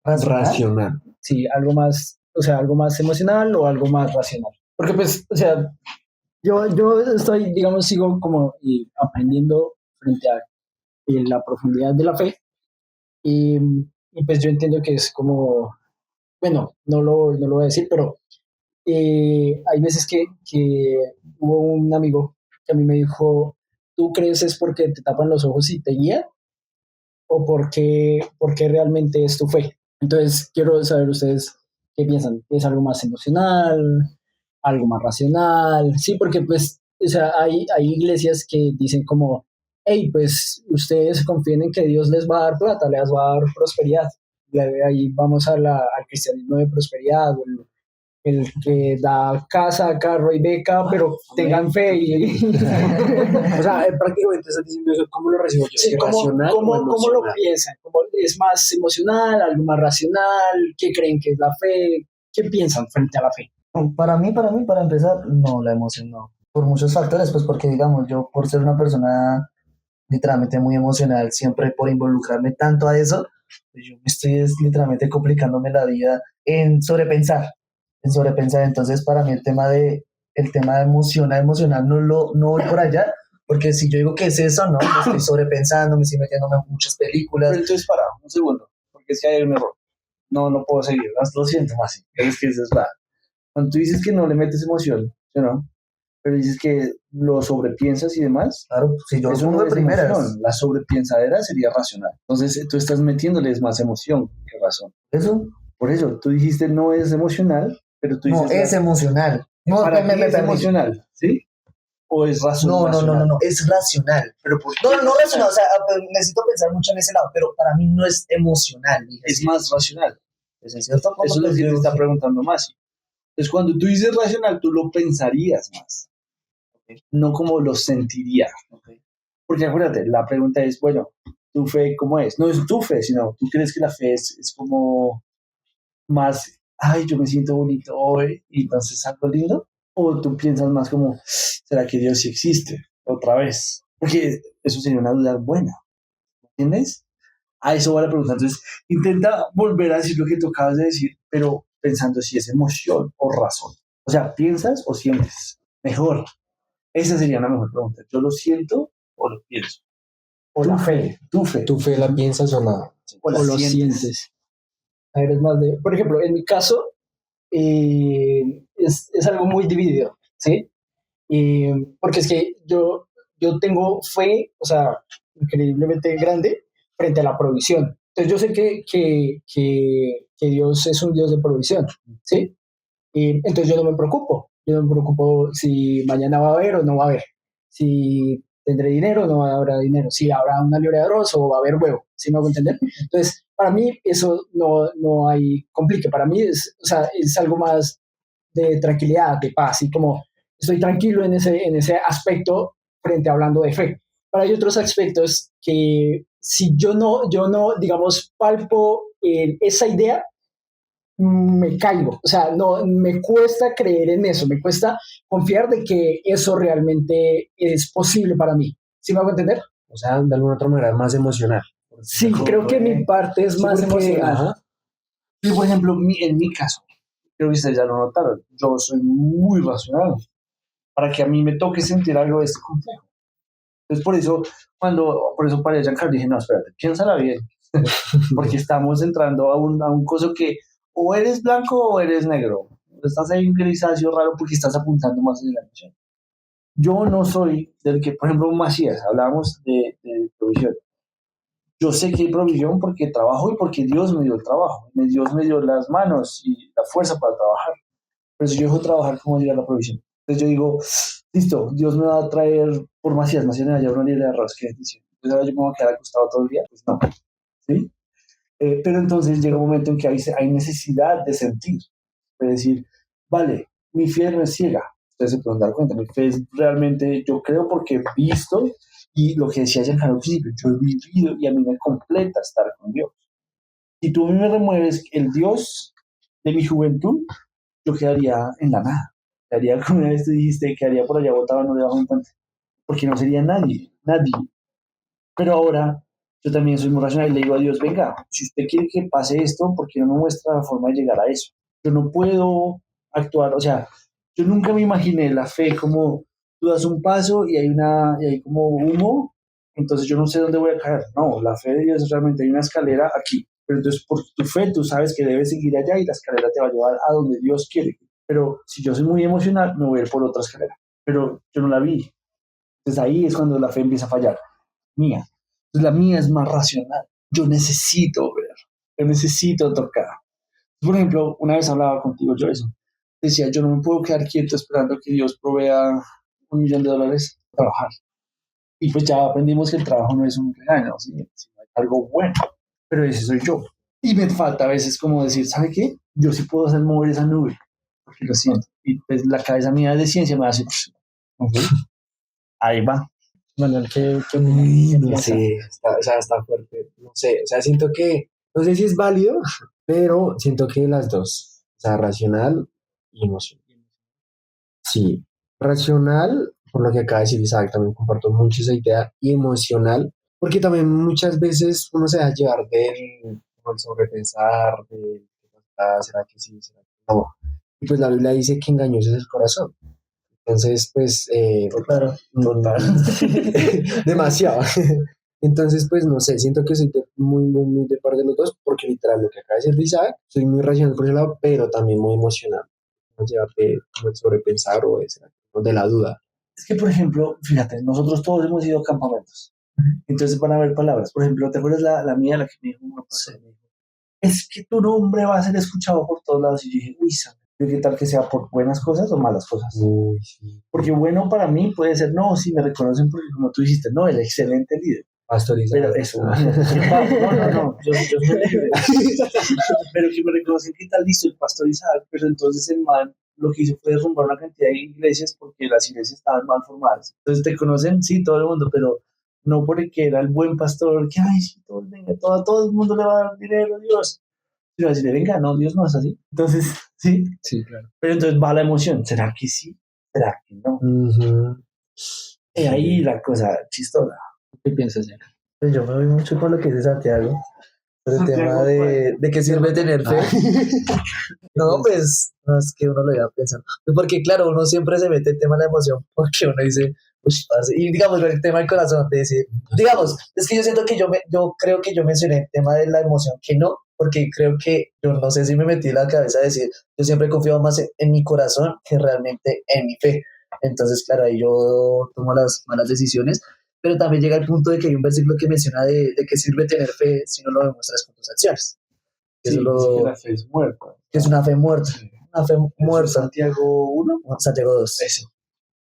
Racional. Sí, algo más, o sea, algo más emocional o algo más racional. Porque pues, o sea, yo estoy, digamos, sigo como aprendiendo frente a la profundidad de la fe y pues yo entiendo que es como, bueno, no lo voy a decir, pero hay veces que hubo un amigo que a mí me dijo, ¿tú crees es porque te tapan los ojos y te guía? ¿O porque realmente es tu fe? Entonces, quiero saber ustedes qué piensan. ¿Es algo más emocional? ¿Algo más racional? Sí, porque pues, o sea, hay iglesias que dicen como, hey, pues ustedes confíen en que Dios les va a dar plata, les va a dar prosperidad. Ahí vamos al cristianismo de prosperidad, el que da casa, carro y beca, pero tengan fe y... O sea, prácticamente estás diciendo eso. ¿Cómo lo recibo yo? Sí, ¿Es racional o cómo lo emocional? piensan? ¿Es más emocional, algo más racional? ¿Qué creen que es la fe? ¿Qué piensan frente a la fe? Para empezar, no, la emoción no. Por muchos factores, pues porque digamos, yo por ser una persona literalmente muy emocional, siempre por involucrarme tanto a eso, pues yo me estoy literalmente complicándome la vida en sobrepensar. Entonces, para mí el tema de emocional no voy por allá, porque si yo digo que es eso, no, me estoy sobrepensando, me estoy metiéndome en muchas películas. Pero entonces, para, un segundo, porque es que hay un error. No puedo seguir, lo siento, más. Es que eso es verdad. Cuando tú dices que no le metes emoción, ¿sí o no? Pero dices que lo sobrepiensas y demás, Claro, si yo lo eso pongo no de es primeras, emoción. La sobrepiensadera sería racional. Entonces, tú estás metiéndoles más emoción que razón. eso Por eso, tú dijiste no es emocional, pero tú no dices... es emocional. No, para ti es perdí. emocional, ¿sí? ¿O es racional? No, es racional. Pero ¿por qué No racional, o sea, necesito pensar mucho en ese lado, pero para mí no es emocional. es más racional? Pues en cierto modo, Eso es lo pues, que yo te digo está que- preguntando Masi. Entonces, cuando tú dices racional, tú lo pensarías más, no como lo sentirías. Porque acuérdate, la pregunta es, bueno, ¿tu fe cómo es? No es tu fe, sino tú crees que la fe es como más, ay, yo me siento bonito hoy y entonces algo lindo. O tú piensas más como, ¿será que Dios sí existe? Otra vez. Porque eso sería una duda buena. ¿Entiendes? A eso va la pregunta. Entonces, intenta volver a decir lo que tú acabas de decir, pero pensando si es emoción o razón. O sea, ¿piensas o sientes? Mejor. Esa sería la mejor pregunta. ¿Yo lo siento o lo pienso? O la fe. Tu fe. ¿Tu fe la piensas o no? O la O lo sientes. sientes. A ver, es más de. Por ejemplo, en mi caso, es algo muy dividido, ¿sí? Porque es que yo tengo fe, o sea, increíblemente grande frente a la provisión. Entonces yo sé que Dios es un Dios de provisión, ¿sí? Y entonces yo no me preocupo si mañana va a haber o no va a haber, si tendré dinero o no habrá dinero, si habrá una libra de arroz o va a haber huevo, ¿sí me hago entender? Entonces, para mí eso no hay complique, para mí es, o sea, es algo más de tranquilidad, de paz, y como estoy tranquilo en ese aspecto frente a hablando de fe. Pero hay otros aspectos que si yo no digamos, palpo esa idea, me caigo, o sea, no, me cuesta creer en eso, me cuesta confiar de que eso realmente es posible para mí. ¿Sí me hago entender? O sea, de alguna otra manera más emocional. Sí, creo que mi parte es Sí, más porque, emocional. Ajá. sí, por ejemplo, en mi caso, creo que ustedes ya lo notaron, yo soy muy racional. Para que a mí me toque sentir algo de este complejo. Entonces, por eso para Giancarlo dije, no, espérate, piénsala bien. Porque estamos entrando a un coso que o eres blanco o eres negro. Estás ahí en grisáceo raro porque estás apuntando más en la emoción. Yo no soy del que, por ejemplo, Macías, hablábamos de provisión. Yo sé que hay provisión porque trabajo y porque Dios me dio el trabajo. Dios me dio las manos y la fuerza para trabajar. Pero si yo dejo trabajar, ¿cómo llega la provisión? Entonces yo digo, listo, Dios me va a traer por Macías me va a llevar una libra de arroz, qué bendición. Entonces ahora yo me voy a quedar acostado todo el día. Pues no, ¿sí? Pero entonces llega un momento en que hay necesidad de sentir. Es decir, vale, mi fe no es ciega. Ustedes se pueden dar cuenta, mi fe es realmente, yo creo porque he visto y lo que decía Giancarlo al principio, yo he vivido y a mí me completa estar con Dios. Si tú a mí me remueves el Dios de mi juventud, yo quedaría en la nada. Quedaría, como una vez tú dijiste, quedaría por allá botado, no debajo de un puente. Porque no sería nadie, nadie. Pero ahora yo también soy muy racional y le digo a Dios, venga, si usted quiere que pase esto, ¿por qué no me muestra la forma de llegar a eso? Yo no puedo actuar, o sea, yo nunca me imaginé la fe como tú das un paso y hay como humo, entonces yo no sé dónde voy a caer. No, la fe de Dios es realmente hay una escalera aquí. Pero entonces por tu fe tú sabes que debes seguir allá y la escalera te va a llevar a donde Dios quiere. Pero si yo soy muy emocional, me voy a ir por otra escalera. Pero yo no la vi. Entonces ahí es cuando la fe empieza a fallar. Mía. Entonces la mía es más racional. Yo necesito ver. Yo necesito tocar. Por ejemplo, una vez hablaba contigo yo eso. Decía, yo no me puedo quedar quieto esperando que Dios provea $1 millón para trabajar. Y pues ya aprendimos que el trabajo no es un regaño, sino algo bueno. Pero ese soy yo. Y me falta a veces como decir, ¿sabe qué? Yo sí puedo hacer mover esa nube, porque lo siento. Y pues la cabeza mía de ciencia me hace, ok, ahí va. Manuel, ¿qué No piensa? sé, o sea, está fuerte. No sé, o sea, siento que, no sé si es válido, pero siento que las dos, o sea, racional y emocional. Sí, racional, por lo que acaba de decir Isaac, también comparto mucho esa idea, y emocional, porque también muchas veces uno se deja llevar del como el sobrepensar, de ¿será que sí, será que no? Y pues la Biblia dice que engañoso es el corazón. Entonces, pues, Claro. Total. demasiado. Entonces, pues, no sé, siento que soy muy de par de los dos, porque literal, lo que acaba de decir Isaac, soy muy racional por ese lado, pero también muy emocional. No llevarte como el sobrepensar o de la duda. Es que, por ejemplo, fíjate, nosotros todos hemos ido a campamentos. Entonces van a haber palabras. Por ejemplo, ¿te acuerdas la mía, la que me dijo una pastora? Me dijo, es que tu nombre va a ser escuchado por todos lados. Y yo dije, uy, ¿qué tal que sea por buenas cosas o malas cosas? Uy, sí. Porque bueno para mí puede ser, no, si me reconocen porque como tú dijiste, no, el excelente líder. Pastorizar. Pero eso, no, yo soy libre. Pero que me reconocen que está listo el pastor Isaac, pero entonces el man lo que hizo fue derrumbar una cantidad de iglesias porque las iglesias estaban mal formadas. Entonces te conocen, sí, todo el mundo, pero no porque era el buen pastor, que, ay, sí, todo, venga, todo el mundo le va a dar dinero a Dios. Pero decirle, venga, no, Dios no es así. Entonces, sí, Sí, claro. pero entonces va la emoción, ¿será que sí? ¿Será que no? Ujú. Y ahí la cosa chistosa. ¿Qué piensas, Jack? Pues yo me voy mucho con lo que dice Santiago. por el tema de qué sirve tener fe. No, pues, no es que uno lo iba pensando. Pues porque, claro, uno siempre se mete el tema de la emoción, porque uno dice, uy, parce", y digamos, el tema del corazón, de decir, digamos, es que yo siento que yo creo que yo mencioné el tema de la emoción, que no, porque creo que, yo no sé si me metí en la cabeza de decir, yo siempre he confiado más en mi corazón que realmente en mi fe. Entonces, claro, ahí yo tomo las malas decisiones, pero también llega el punto de que hay un versículo que menciona de qué sirve tener fe si no lo demuestras con tus acciones. Sí, Eso dice que lo, la fe es muerta. que es una fe muerta, una fe Eso es muerta. Santiago 1. Santiago 2. Eso.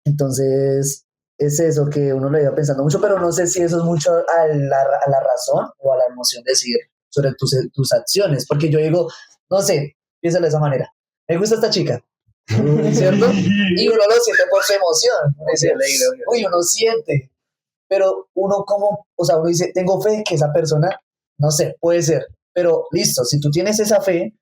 Entonces, es eso que uno lo iba pensando mucho, pero no sé si eso es mucho a la razón o a la emoción de decir sobre tus acciones, porque yo digo, no sé, piénsalo de esa manera. Me gusta esta chica, ¿cierto? Y uno lo siente por su emoción. Dice, uy, uno siente, pero uno como, o sea, uno dice, tengo fe que esa persona, no sé, puede ser, pero listo, si tú tienes esa fe,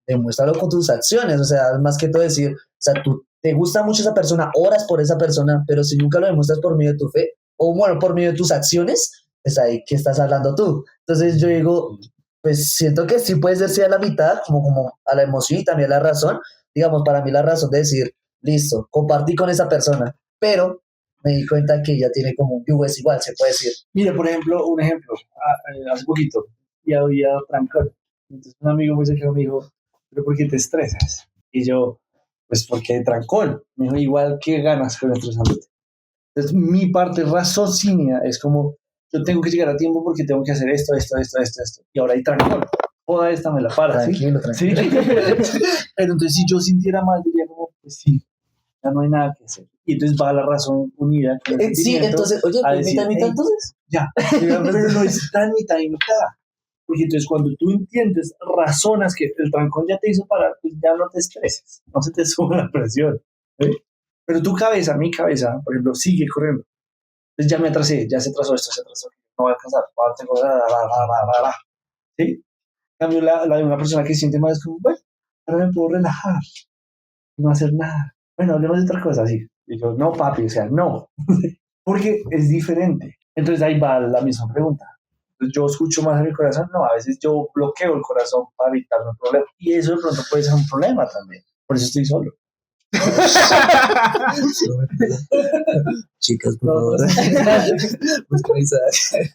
demuéstralo con tus acciones, o sea, más que todo decir, o sea, tú te gusta mucho esa persona, oras por esa persona, pero si nunca lo demuestras por medio de tu fe, o bueno, por medio de tus acciones, pues ahí que estás hablando tú. Entonces yo digo, pues siento que sí puede ser sí a la mitad, como a la emoción y también a la razón. Digamos, para mí la razón de decir, listo, compartí con esa persona, pero me di cuenta que ella tiene como un yugo desigual, se puede decir. Mire, por ejemplo, un ejemplo. Hace poquito ya había trancón. Entonces un amigo muy cercano me dijo, ¿pero por qué te estresas? Y yo, pues porque hay trancón. Me dijo, igual, ¿qué ganas con estresándote? Entonces mi parte raciocinio es como, yo tengo que llegar a tiempo porque tengo que hacer esto. Y ahora hay trancón. Toda esta me la para, Tranquilo, ¿sí? tranquilo. ¿Sí? Pero entonces si yo sintiera mal, diría como, pues sí, ya no hay nada que hacer. Y entonces va la razón unida con el Sí, sentimiento entonces, oye, a pues decir, mitad, mitad, "Hey, entonces. ya, pero no es tan mitad y mitad. Porque entonces cuando tú entiendes, razonas que el trancón ya te hizo parar, pues ya no te estreses, no se te sube la presión. ¿Sí? Pero tu cabeza, mi cabeza, por ejemplo, sigue corriendo. Entonces ya me atrasé, ya se atrasó esto, se atrasó, no voy a alcanzar, ¿sí? En cambio, la de una persona que siente más es como, bueno, ahora me puedo relajar, no hacer nada. Bueno, hablemos de otra cosa, sí. Y yo, no, papi, o sea, no. Porque es diferente. Entonces ahí va la misma pregunta. Entonces, yo escucho más a mi corazón, no, a veces yo bloqueo el corazón para evitarme un problema. Y eso de pronto puede ser un problema también. Por eso estoy solo. Chicas, por No, favor. Busca mensaje.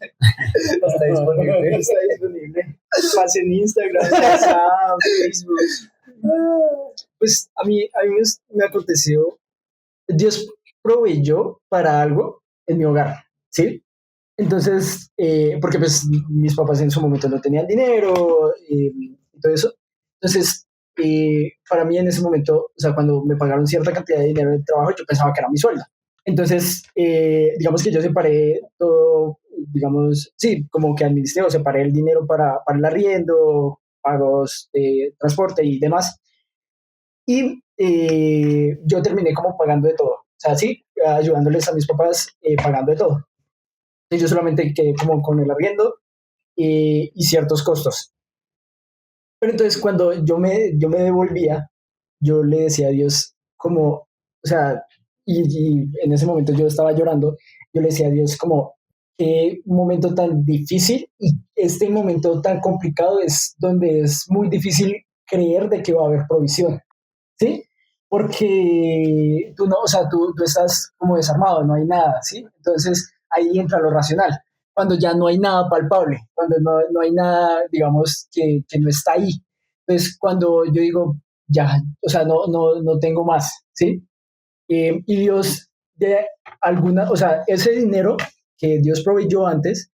Está disponible. Está disponible. Más en Instagram, WhatsApp, Facebook. Pues me aconteció, Dios proveyó para algo en mi hogar, ¿sí? Entonces, porque pues mis papás en su momento no tenían dinero y todo eso. Entonces, para mí en ese momento, o sea, cuando me pagaron cierta cantidad de dinero del trabajo, yo pensaba que era mi sueldo. Entonces, digamos que yo separé todo, digamos, sí, como que administré o separé el dinero para el arriendo, pagos de transporte y demás. Y yo terminé como pagando de todo. O sea, sí, ayudándoles a mis papás, pagando de todo. Entonces, yo solamente quedé como con el arriendo y ciertos costos. Pero entonces cuando yo me devolvía, yo le decía a Dios como, o sea, y en ese momento yo estaba llorando, yo le decía a Dios como, qué momento tan difícil y este momento tan complicado es donde es muy difícil creer de que va a haber provisión, ¿sí? Porque tú no, o sea, tú estás como desarmado, no hay nada, ¿sí? Entonces ahí entra lo racional, cuando ya no hay nada palpable, cuando no hay nada, digamos, que no está ahí. Entonces, cuando yo digo, ya, o sea, no tengo más, ¿sí? Y Dios, de alguna, o sea, ese dinero que Dios proveyó antes,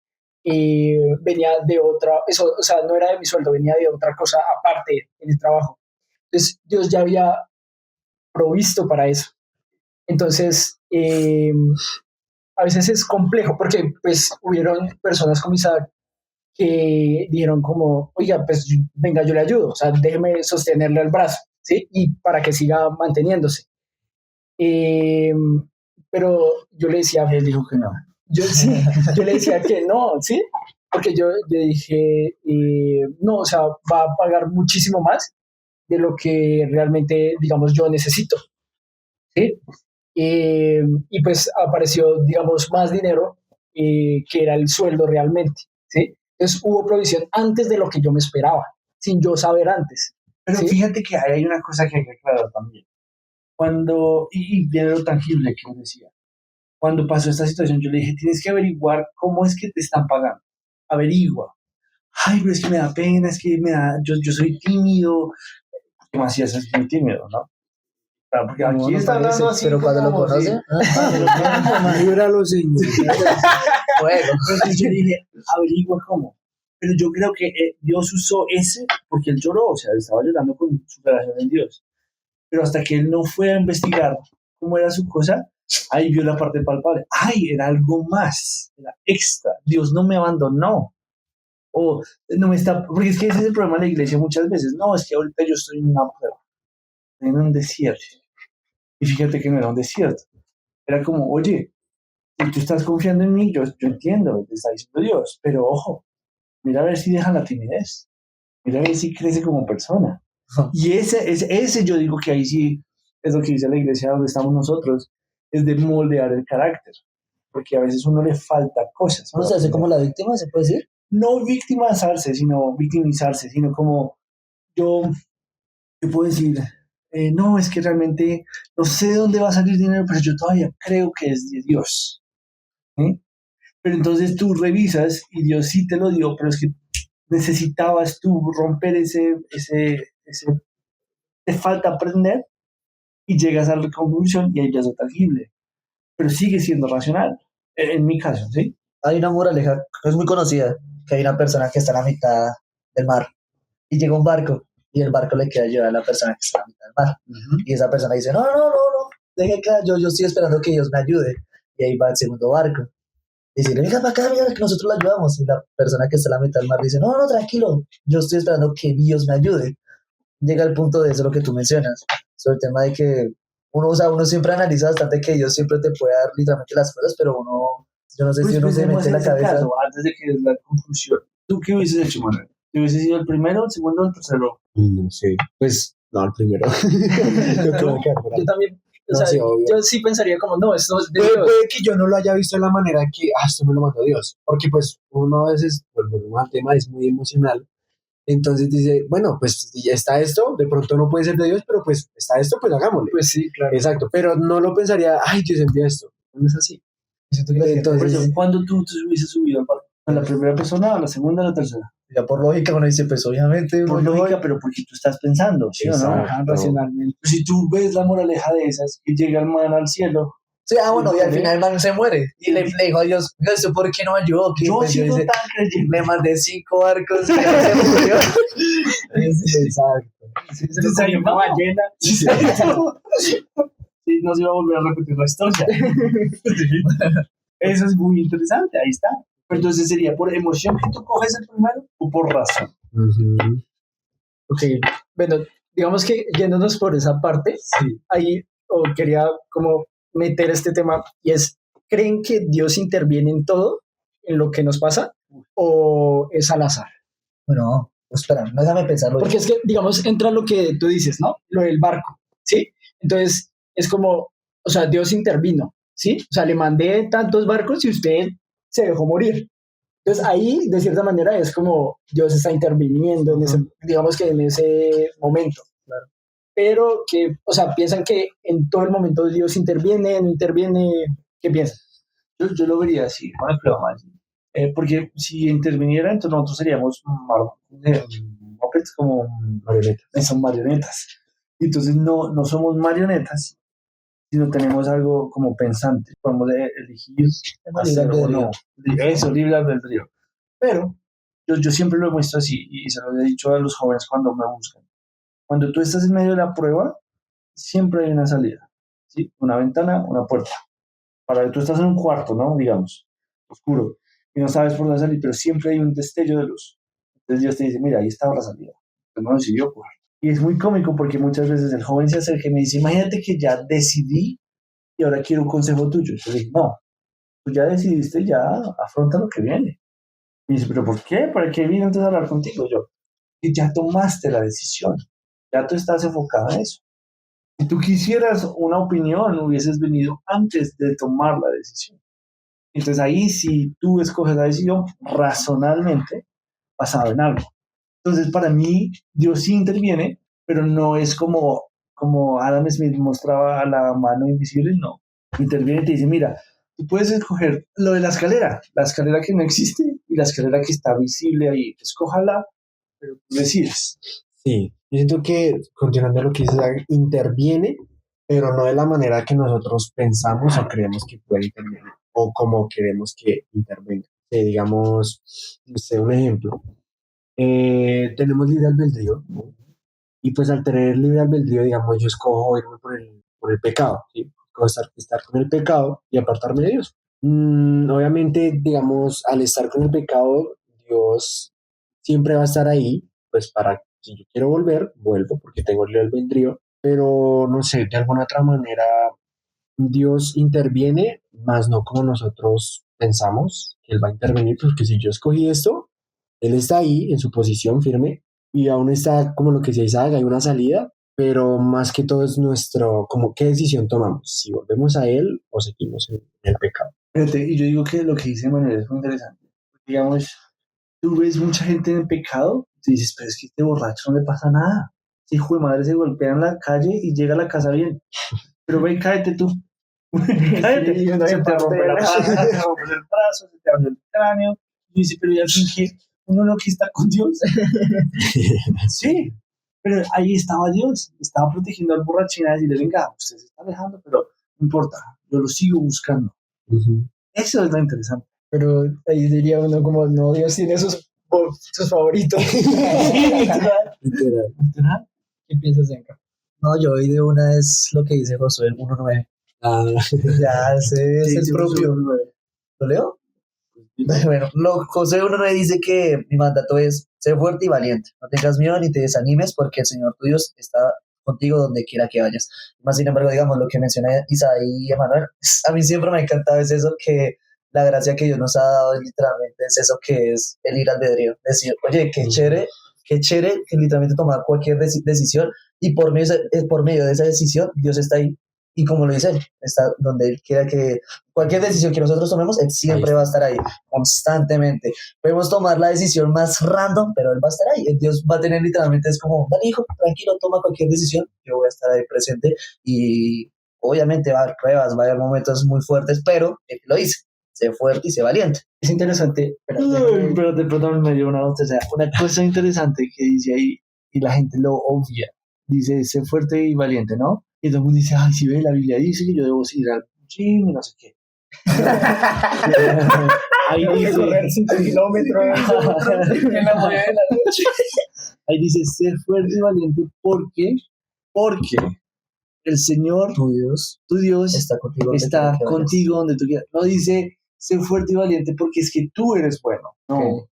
venía de otra, eso, o sea, no era de mi sueldo, venía de otra cosa aparte en el trabajo. Entonces, Dios ya había provisto para eso. Entonces, a veces es complejo porque pues hubieron personas como Isaac que dijeron como, oiga, pues venga, yo le ayudo, o sea, déjeme sostenerle el brazo, ¿sí? Y para que siga manteniéndose. Eh, pero yo le decía, Él dijo que no. yo, sí, yo le decía que no, ¿sí? Porque yo dije, no, o sea, va a pagar muchísimo más de lo que realmente, digamos, yo necesito, ¿sí? Y pues apareció, digamos, más dinero que era el sueldo realmente, ¿sí? Entonces hubo provisión antes de lo que yo me esperaba, sin yo saber antes. Pero ¿sí? fíjate que hay una cosa que hay que aclarar también. Y viene lo tangible que os decía. Cuando pasó esta situación, yo le dije, tienes que averiguar cómo es que te están pagando. Averigua. Ay, pero es que me da pena, es que yo soy tímido. ¿Cómo así es muy tímido, no? Claro, porque No, aquí no está parece, hablando así pero cuando lo como si- conoce, Líbralo, señor. bueno. Entonces yo le dije, averigua cómo. Pero yo creo que Dios usó ese porque él lloró, o sea, él estaba llorando con su relación en Dios. Pero hasta que él no fue a investigar cómo era su cosa, ahí vio la parte palpable. Ay, era algo más, era extra. Dios no me abandonó. O no me está, porque es que ese es el problema de la iglesia muchas veces. No, es que ahorita yo estoy en una prueba, estoy en un desierto. Y fíjate que no era un desierto. Era como, oye, si tú estás confiando en mí, yo entiendo lo que está diciendo Dios, pero ojo, mira a ver si deja la timidez, mira a ver si crece como persona. Y ese yo digo que ahí sí es lo que dice la iglesia donde estamos nosotros, es de moldear el carácter, porque a veces uno le falta cosas. Uno se hace como la víctima, ¿se puede decir? No victimizarse, sino como yo, yo puedo decir, no, es que realmente no sé de dónde va a salir dinero, pero yo todavía creo que es de Dios. ¿Sí? Pero entonces tú revisas y Dios sí te lo dio, pero es que necesitabas tú romper ese te falta aprender y llegas a la conclusión y ahí ya es tangible, pero sigue siendo racional, en mi caso, ¿sí? Hay una moraleja que es muy conocida, que hay una persona que está en la mitad del mar y llega un barco y el barco le queda ayudar a la persona que está en la mitad del mar. Y esa persona dice, no, deje acá, yo estoy esperando que Dios me ayude. Y ahí va el segundo barco. Y dice, venga para acá, mira, que nosotros lo ayudamos. Y la persona que está en la mitad del mar dice, no, tranquilo, yo estoy esperando que Dios me ayude. Llega el punto de eso, lo que tú mencionas, sobre el tema de que uno, o sea, uno siempre analiza bastante que Dios siempre te puede dar literalmente las cosas, pero uno, yo no sé Pues si uno se pensemos mete en en la ese cabeza. caso, antes de que des la conclusión. ¿Tú qué hubieses hecho, Manuel? ¿Te hubiese sido el primero, el segundo o el tercero? No sé. Pues, no, el primero. Yo creo que por Yo ahí. también, o No, sea, sí, obvio. yo sí pensaría como, no, esto es de Puede, Dios. puede que yo no lo haya visto de la manera que, esto me lo mandó Dios. Porque pues uno a veces, volvemos al tema, es muy emocional. Entonces dice, bueno, pues si ya está esto, de pronto no puede ser de Dios, pero pues está esto, pues hagámosle. Pues sí, claro. Exacto, pero no lo pensaría, ay, Dios envía esto. No es así. Siento que la gente Entonces, dice, ¿Cuándo tú te hubieses subido al barco? ¿A la primera persona, a la segunda o a la tercera? ya por lógica uno dice, pues obviamente uno Por no lógica, pero porque tú estás pensando, ¿sí o no? Exacto. Ajá, racionalmente. Pues si tú ves la moraleja de esas, que llega el man al cielo. sí, bueno, y al final el man se muere. Y le dijo a Dios, "Oiga, ¿usted por qué no me ayudó? Que Yo pues, yo siendo dice, tan creyente. le mandé 5 barcos y ya se murió. exacto. Sí, Se lo comió una ballena. Sí, no se iba a volver a repetir la historia. Eso es muy interesante, ahí está. Pero entonces sería por emoción que tú coges el primero o por razón. Ujú. Ok, bueno, digamos que yéndonos por esa parte, ahí quería como meter este tema y es, ¿creen que Dios interviene en todo, en lo que nos pasa, o es al azar? Bueno, espera, no déjame pensarlo. Porque es que, digamos, entra lo que tú dices, ¿no? Lo del barco, ¿sí? Entonces, es como, o sea, Dios intervino, ¿sí? O sea, le mandé tantos barcos y usted se dejó morir. Entonces, ahí, de cierta manera, es como Dios está interviniendo, en ese, digamos que en ese momento. Claro. Pero que, o sea, piensan que en todo el momento Dios interviene, no interviene, ¿qué piensan? Yo lo vería así, no me creo más. Porque si interviniera, entonces nosotros seríamos como Marionetas. son marionetas. Y entonces no somos marionetas, sino tenemos algo como pensante. Podemos elegir hacer o no. Eso, libre albedrío. Pero yo siempre lo he muestro así y se lo he dicho a los jóvenes cuando me buscan. Cuando tú estás en medio de la prueba, siempre hay una salida. ¿Sí? Una ventana, una puerta. Para tú estás en un cuarto, ¿no? Digamos, oscuro, y no sabes por dónde salir, pero siempre hay un destello de luz. Entonces Dios te dice, mira, ahí estaba la salida. Pero no decidió jugar. Y es muy cómico porque muchas veces el joven se acerca y me dice, imagínate que ya decidí y ahora quiero un consejo tuyo. Yo le digo, no, tú ya decidiste, ya afronta lo que viene. Y dice, ¿pero por qué? ¿Para qué vine entonces a hablar contigo? Yo, y ya tomaste la decisión, ya tú estás enfocado en eso. Si tú quisieras una opinión, hubieses venido antes de tomar la decisión. Entonces ahí sí tú escoges la decisión razonalmente basado en algo. Entonces para mí Dios sí interviene, pero no es como Adam Smith mostraba a la mano invisible, no. Interviene y te dice, mira, tú puedes escoger lo de la escalera que no existe y la escalera que está visible ahí. Escójala, pero tú decides. Sí, yo siento que, continuando lo que dices, interviene, pero no de la manera que nosotros pensamos o creemos que puede intervenir, o como queremos que intervenga. Digamos, no sé, un ejemplo. Tenemos libre albedrío, ¿no? Y pues al tener libre albedrío, digamos, yo escojo irme por el pecado, ¿sí? Escojo estar con el pecado y apartarme de Dios. Obviamente, digamos, al estar con el pecado, Dios siempre va a estar ahí, pues para, si yo quiero volver, vuelvo porque tengo libre albedrío, pero no sé, de alguna otra manera Dios interviene, más no como nosotros pensamos que Él va a intervenir, porque si yo escogí esto, Él está ahí en su posición firme y aún está como lo que se dice, hay una salida, pero más que todo es nuestro, como qué decisión tomamos, si volvemos a Él o seguimos en el pecado. Fíjate, y yo digo que lo que dice Manuel es muy interesante. Digamos, tú ves mucha gente en el pecado, tú dices, pero es que este borracho no le pasa nada. Si hijo de madre se golpea en la calle y llega a la casa bien. Pero ve, cáete tú. Cáete. Sí, uno Se de te rompe la parte. cara, te rompes el brazo, se te abre el cráneo. Y dice, pero ya finge, uno no que está con Dios. Sí, pero ahí estaba Dios, estaba protegiendo al borrachín a decirle, venga, usted se está alejando, pero no importa, yo lo sigo buscando. Ujú. Eso es lo interesante. Pero ahí diría uno como, no, Dios tiene sus favoritos. Literal. Literal. ¿Qué piensas, Enka? No, yo hoy de una es lo que dice Josué el 1:9. Ah, Ya, ese es Sí, el sí, propio. ¿Lo leo? Bueno, José 1:9 dice que mi mandato es ser fuerte y valiente. No tengas miedo ni te desanimes porque el Señor tu Dios está contigo donde quiera que vayas. Más sin embargo, digamos, lo que menciona Isaí y Emanuel, a mí siempre me ha encantado es eso que la gracia que Dios nos ha dado es literalmente es eso que es el ir al albedrío. Decir, oye, qué chévere que literalmente tomar cualquier decisión y por medio de esa decisión Dios está ahí. Y como lo dice él, está donde él quiera que cualquier decisión que nosotros tomemos, él siempre va a estar ahí, constantemente. Podemos tomar la decisión más random, pero él va a estar ahí. Dios va a tener literalmente, es como, dale hijo, tranquilo, toma cualquier decisión, yo voy a estar ahí presente y obviamente va a haber pruebas, va a haber momentos muy fuertes, pero él lo dice, sé fuerte y sé valiente. Es interesante. Espérate, perdón, me dio una otra. O sea, una cosa interesante que dice ahí, y la gente lo obvia. Dice, sé fuerte y valiente, ¿no? Y todo el mundo dice, ay, si ve, la Biblia dice que yo debo ir al gym y no sé qué. Ahí dice, correr 5 kilómetros en la mañana de la noche. ahí dice, sé fuerte y valiente porque el Señor, tu Dios, Está contigo. está contigo donde tú quieras. No dice, sé fuerte y valiente porque es que tú eres bueno. No. Ok.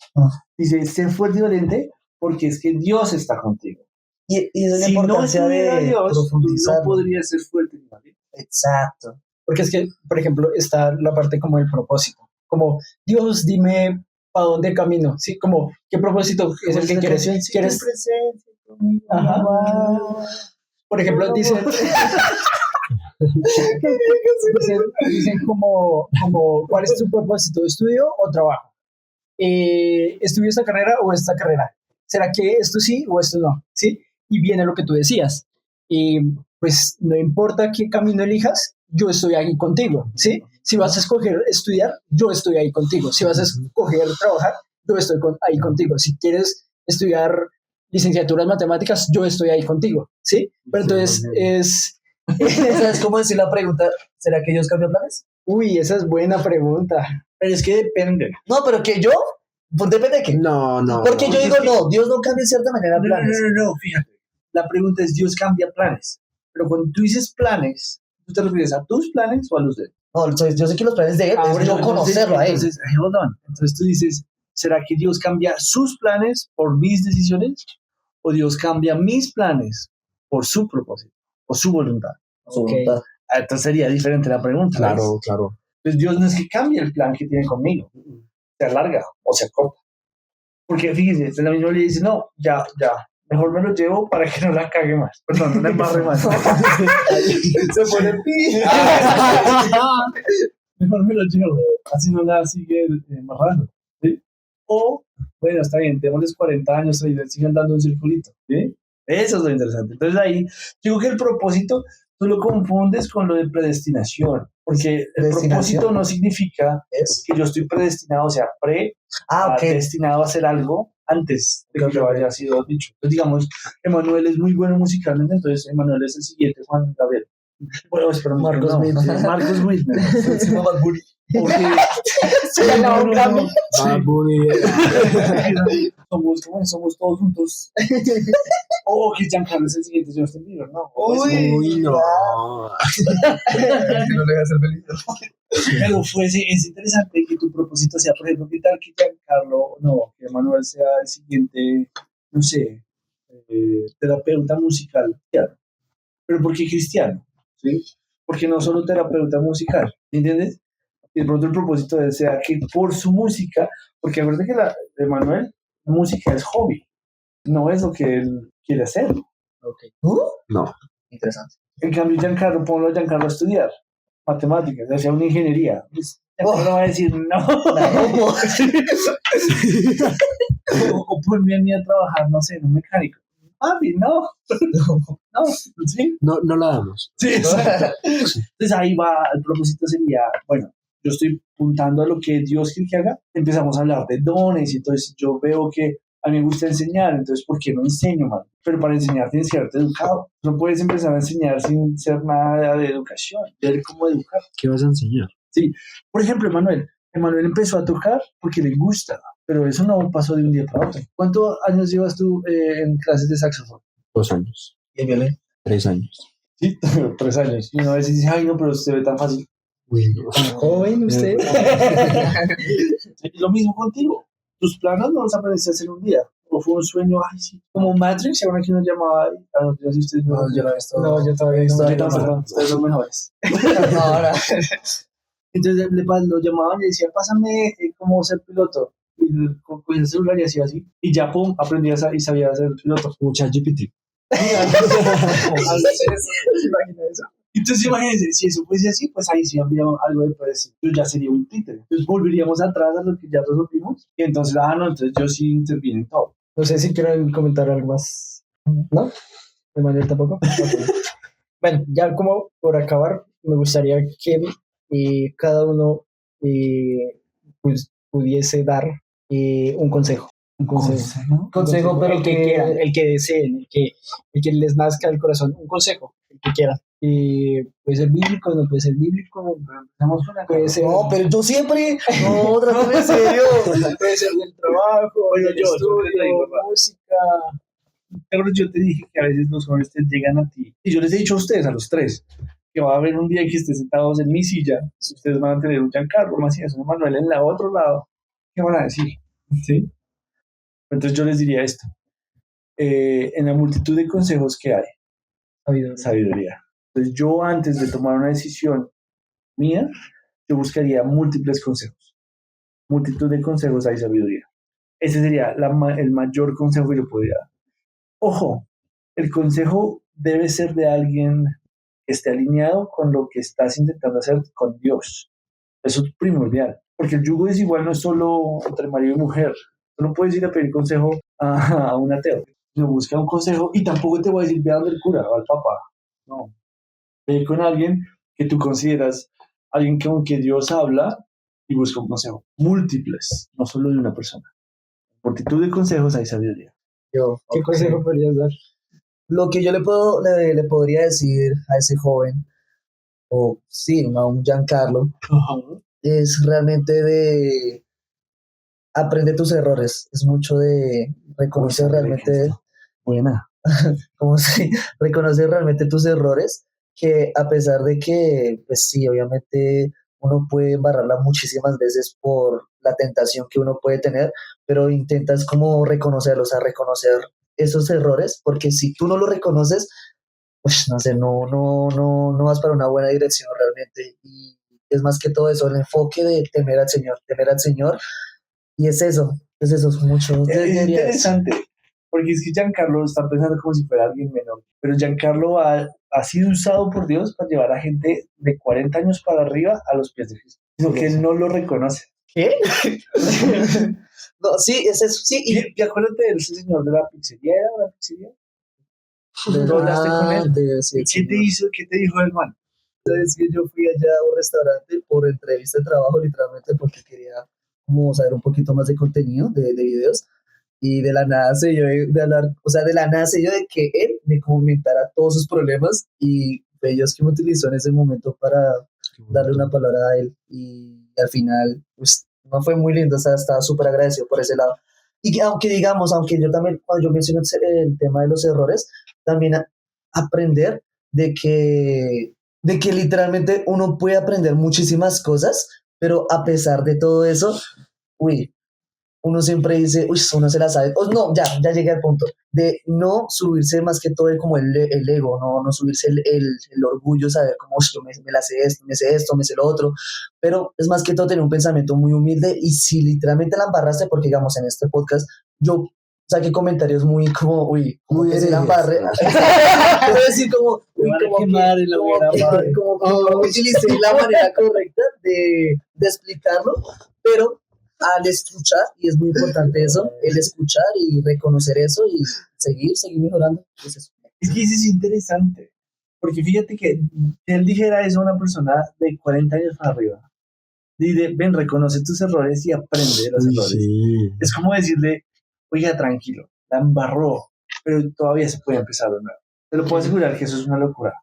Dice, sé fuerte y valiente porque es que Dios está contigo. Y esa es la Si no importancia estuviera de Dios, tú profundizar. no podrías ser fuerte ni valiente. Exacto. Porque es que, por ejemplo, está la parte como el propósito. Como, Dios, dime para dónde camino. ¿Sí? Como, ¿qué propósito es el que quieres? ¿Quieres? Ajá. Por ejemplo, dicen como, ¿cuál es tu propósito? ¿Estudio o trabajo? ¿Estudio esta carrera o esta carrera? ¿Será que esto sí o esto no? ¿Sí? Y viene lo que tú decías. Pues no importa qué camino elijas, yo estoy ahí contigo, ¿sí? Si vas a escoger estudiar, yo estoy ahí contigo. Si vas a escoger trabajar, yo estoy ahí contigo. Si quieres estudiar licenciatura en matemáticas, yo estoy ahí contigo, ¿sí? Pero entonces es... ¿Sabes cómo decir la pregunta? ¿Será que Dios cambia planes? Uy, esa es buena pregunta. Pero es que depende. No, pero que yo, pues depende de qué. no. Porque no. yo digo, no, Dios no cambia en cierta manera planes. No, fíjate. La pregunta es, Dios cambia planes. Pero cuando tú dices planes, ¿tú te refieres a tus planes o a los de él? No, yo sé que los planes de él es yo conocerlo a él. Entonces, hold on. Entonces tú dices, ¿será que Dios cambia sus planes por mis decisiones? ¿O Dios cambia mis planes por su propósito o su voluntad? Su Ok. voluntad. Entonces sería diferente la pregunta. ¿ves? Claro. Entonces Dios no es que cambie el plan que tiene conmigo, se alarga o se acorta. Porque fíjese, en la misma le dice, no, ya, mejor me lo llevo para que no la cague más. Perdón, no la embarre más. Se pone pi. mejor me lo llevo, así no la sigue amarrando, ¿sí? O, bueno, está bien, démosles 40 años y siguen dando un circulito, ¿sí? Eso es lo interesante. Entonces ahí, digo que el propósito tú lo confundes con lo de predestinación, porque el Predestinación. propósito no significa Es. que yo estoy predestinado, o sea, Ok. destinado a hacer algo antes de que yo haya sido dicho. Entonces, digamos, Emanuel es muy bueno musicalmente, entonces Emanuel es el siguiente Juan Gabriel. Bueno, espero Marcos no, Witt. sí, Marcos Witt. Próximo Bad Bunny. Porque Se ganaba un Grammy. Bad Bunny. somos todos juntos. O Cristian Carlos es el siguiente Justin Bieber, ¿no? Uy, no. No le deja ser feliz. Pero es interesante que tu propósito sea, por ejemplo, ¿qué tal que Giancarlo, no, que Manuel sea el siguiente, no sé, terapeuta musical cristiano? Pero ¿por qué cristiano? ¿Sí? Porque no solo terapeuta musical, ¿entiendes? Y de pronto el propósito de él sea que por su música, porque acuérdate que la de Manuel, música es hobby, no es lo que él quiere hacer. Ok. No. Interesante. En cambio, Giancarlo, ponlo a Giancarlo a estudiar matemáticas, hacia una ingeniería. Pues, Giancarlo va a decir no. ¿Cómo? O ponme a mí a trabajar, no sé, en un mecánico. Papi, no. No, sí. No, no la damos. Sí, exacto. Entonces ahí va, el propósito sería, bueno, yo estoy apuntando a lo que Dios quiere que haga, empezamos a hablar de dones, y entonces yo veo que a mí me gusta enseñar, entonces ¿por qué no enseño, man? Pero para enseñar tienes que haberte educado. No puedes empezar a enseñar sin ser nada de educación, ver cómo educar. ¿Qué vas a enseñar? Sí, por ejemplo, Emanuel empezó a tocar porque le gusta, pero eso no pasó de un día para otro. ¿Cuántos años llevas tú en clases de saxofón? 2 años. ¿Y el violín? 3 años. Sí, 3 años. Y una vez dices, ay, no, pero se ve tan fácil. Uy, no. Joven usted. Y lo mismo contigo. Tus planos no los aprendiste a hacer un día. O fue un sueño, ay, sí. Como Matrix, ahora que nos llamaba. No, yo sí, ustedes No, yo no he visto. No, yo todavía no. Yo tampoco, perdón, ustedes son mejores. Ahora. Entonces lo llamaban y decían, pásame cómo ser piloto. Y cogía el celular y hacía así. Y ya, pum, aprendía y sabía ser piloto. Mucha GPT. Entonces imagínense, si eso fuese así, pues ahí sí habría algo de predecir. Yo ya sería un títere. Entonces volveríamos atrás a lo que ya resolvimos. Y entonces, no, entonces yo sí intervino en todo. No sé si quieren comentar algo más. ¿No? ¿De Manuel tampoco? Ok. Bueno, ya como por acabar, me gustaría que cada uno pues, pudiese dar un consejo. Un consejo. Consejo, pero el que quieran, el que deseen, el que les nazca del corazón. Un consejo, el que quieran. Puede ser bíblico, no puede ser bíblico. Puede ser, No, pero tú siempre. No, trátame en serio. puede ser del trabajo, Oye, del yo te estudio, digo, papá. música. Pero yo te dije que a veces los jóvenes te llegan a ti. Y yo les he dicho a ustedes, a los tres, que va a haber un día que estén sentados en mi silla. Ustedes van a tener un Giancarlo, Macías, un Manuel en el otro lado. ¿Qué van a decir? ¿Sí? Entonces yo les diría esto. En la multitud de consejos que hay, sabiduría. Entonces yo antes de tomar una decisión mía, yo buscaría múltiples consejos. Multitud de consejos hay sabiduría. Ese sería el mayor consejo que yo podría dar. Ojo, el consejo debe ser de alguien que esté alineado con lo que estás intentando hacer con Dios. Eso es primordial, porque el yugo desigual no es solo entre marido y mujer. Tú no puedes ir a pedir consejo a un ateo. No, busca un consejo y tampoco te voy a decir ve a donde el cura o al papa. No, ve con alguien que tú consideras alguien con que Dios habla y busca un consejo. Múltiples, no solo de una persona. Multitud de consejos hay sabiduría. ¿Qué consejo podrías dar? Lo que yo le podría decir a ese joven, o sí, a un Giancarlo, es realmente de aprende tus errores. Es mucho de reconocer realmente, Buena. como si reconocer realmente tus errores, que a pesar de que, pues sí, obviamente uno puede embarrarla muchísimas veces por la tentación que uno puede tener, pero intentas como reconocerlos, a reconocer esos errores, porque si tú no los reconoces, pues no sé, no vas para una buena dirección realmente. Y es más que todo eso, el enfoque de temer al Señor, y es eso, es mucho. Es interesante, porque es que Giancarlo está pensando como si fuera alguien menor, pero Giancarlo ha sido usado por Dios para llevar a gente de 40 años para arriba a los pies de Cristo, sino que él no lo reconoce. ¿Qué? No, sí, es eso, sí. Y acuérdate del señor de la pizzería, ¿era una pizzería? ¿Tú hablaste con él? Sí, ¿Y qué te hizo? ¿Qué te dijo el man? Es que yo fui allá a un restaurante por entrevista de trabajo, literalmente porque quería como saber un poquito más de contenido, de videos, y de la nada se dio de hablar, o sea, de la nada se dio de que él me comentara todos sus problemas y fue Dios que me utilizó en ese momento para darle una palabra a él y al final, pues, no fue muy lindo, o sea, estaba súper agradecido por ese lado. Y que aunque digamos, aunque yo también, cuando yo menciono el tema de los errores, también aprender de que literalmente uno puede aprender muchísimas cosas, pero a pesar de todo eso, uy, uno siempre dice, uy, uno se la sabe. O no, ya llegué al punto de no subirse más que todo como el ego, no subirse el orgullo, saber cómo yo me la sé esto, me sé lo otro. Pero es más que todo tener un pensamiento muy humilde y si literalmente la embarraste, porque digamos en este podcast, yo saqué comentarios muy como, uy, como Muy que se la embarré. herejes. Quiero decir como, uy, van a como quemar que, en la como hoguera, que, madre. como que no utilicé la manera correcta de explicarlo, pero al escuchar, y es muy importante eso, el escuchar y reconocer eso y seguir mejorando. Es eso. Es que eso es interesante, porque fíjate que él dijera eso a una persona de 40 años para arriba. Dile, ven, reconoce tus errores y aprende de los Uy, errores. sí. Es como decirle, oiga, tranquilo, la embarró, pero todavía se puede empezar de nuevo. Te lo puedo asegurar que eso es una locura.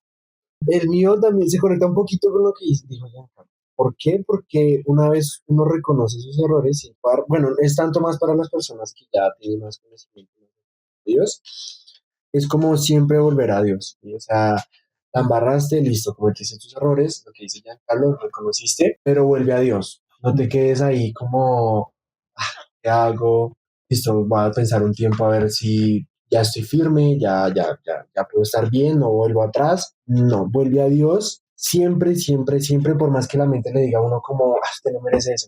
El mío también se conecta un poquito con lo que dijo Giancarlo. ¿Por qué? Porque una vez uno reconoce sus errores, bueno, es tanto más para las personas que ya tienen más conocimiento de Dios, es como siempre volver a Dios. ¿Sí? O sea, la embarraste, listo, cometiste tus errores, lo que dice Giancarlo, lo reconociste, pero vuelve a Dios. No te quedes ahí como, ¿qué hago? Listo, voy a pensar un tiempo a ver si ya estoy firme, ya puedo estar bien, no vuelvo atrás. No, vuelve a Dios siempre, siempre, siempre, por más que la mente le diga a uno como, usted no merece eso.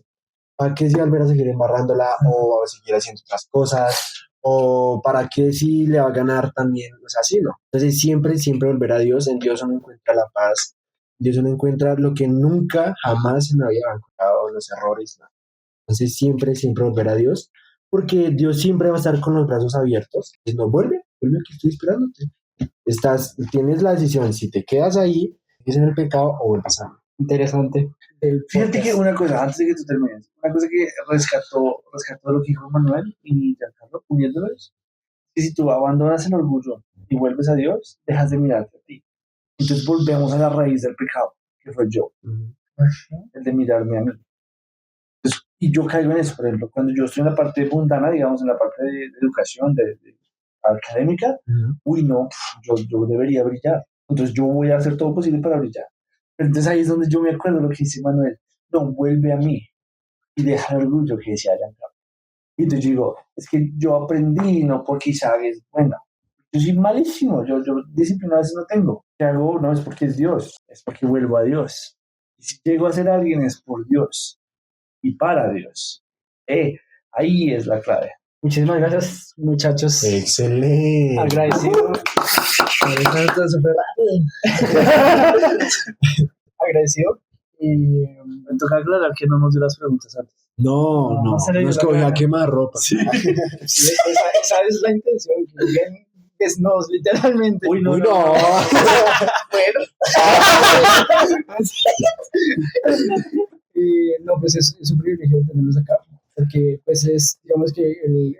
¿Para qué si volver a seguir embarrándola o a seguir haciendo otras cosas? ¿O para qué si le va a ganar también? O sea, sí, no. Entonces siempre, siempre volver a Dios. En Dios uno encuentra la paz. En Dios uno encuentra lo que nunca, jamás se me había encontrado, los errores, nada. Entonces siempre, siempre volver a Dios, porque Dios siempre va a estar con los brazos abiertos. Y no, vuelve aquí, estoy esperándote. Tienes la decisión, si te quedas ahí, sigues en el pecado o vuelves a mí. Interesante. Fíjate que una cosa, antes de que tú termines, una cosa que rescató lo que dijo Manuel y Giancarlo, uniéndolos, que si tú abandonas el orgullo y vuelves a Dios, dejas de mirarte a ti. Entonces volvemos a la raíz del pecado, que fue yo, el de mirarme a mí. Y yo caigo en eso, por ejemplo, cuando yo estoy en la parte mundana, digamos, en la parte de educación, de académica, uy, no, yo debería brillar. Entonces yo voy a hacer todo posible para brillar. Pero entonces ahí es donde yo me acuerdo lo que dice Manuel, no, vuelve a mí y deja el orgullo que decía Giancarlo. Y entonces yo digo, es que yo aprendí, no porque Isaac es bueno. Yo soy malísimo, yo disciplina a veces no tengo. ¿Qué hago? No es porque es Dios, es porque vuelvo a Dios. Y si llego a ser alguien es por Dios y para Dios. Ahí es la clave. Muchísimas gracias, muchachos. Excelente. Agradecido. Agradecido. Y Me toca aclarar que no nos dio las preguntas antes. No se le dio nos la cogió a gana. quemar ropa. sí, esa es la intención, que lleguen desnudos, literalmente. Uy, no. Bueno. No, pues es un privilegio tenerlos acá, porque pues es, digamos que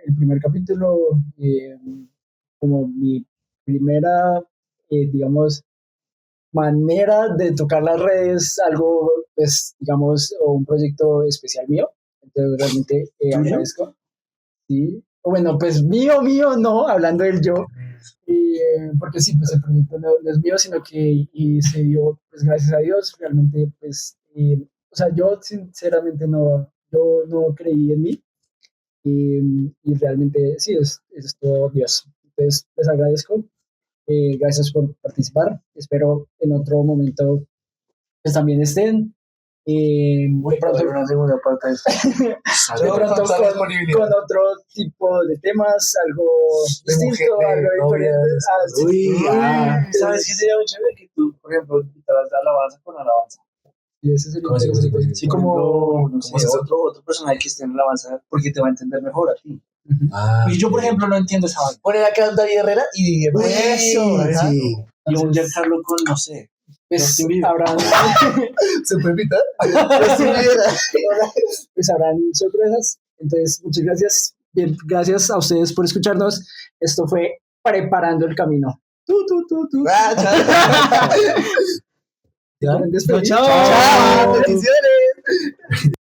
el primer capítulo, como mi primera, digamos, manera de tocar las redes, algo, pues, digamos, o un proyecto especial mío. Entonces, realmente agradezco. Sí. Bueno, pues mío, no, hablando del yo. Porque sí, pues el proyecto no es mío, sino que y se dio, pues gracias a Dios, realmente, pues, o sea, yo sinceramente yo no creí en mí y realmente sí, es todo Dios. Entonces, les agradezco. Gracias por participar. Espero en otro momento pues también estén. de pronto, una segunda parte de esto. de pronto con otro tipo de temas, algo De distinto, mujeres, algo diferente. novias. Sí. Uy, ¿Sabes qué sería muy chévere? Que tú, por ejemplo, invitaras de alabanza con alabanza. Y ese sería ¿Cómo así, interesante. cómo así? Sí, como, no sé, ¿cómo es eso? otro personaje que esté en alabanza porque te va a entender mejor a ti. Ah, Y yo, por ok. ejemplo, no entiendo esa banda. Poner acá a David Herrera y Eso, ajá. sí. Y un Giancarlo con, no sé, Pues Justin Bieber. habrán, ¿Se puede invitar? Justin Bieber. pues habrán sorpresas. Entonces, muchas gracias. Bien, gracias a ustedes por escucharnos. Esto fue Preparando el Camino. Tú. Ah, chao. ¿Se quieren despedir? Chao. Bendiciones.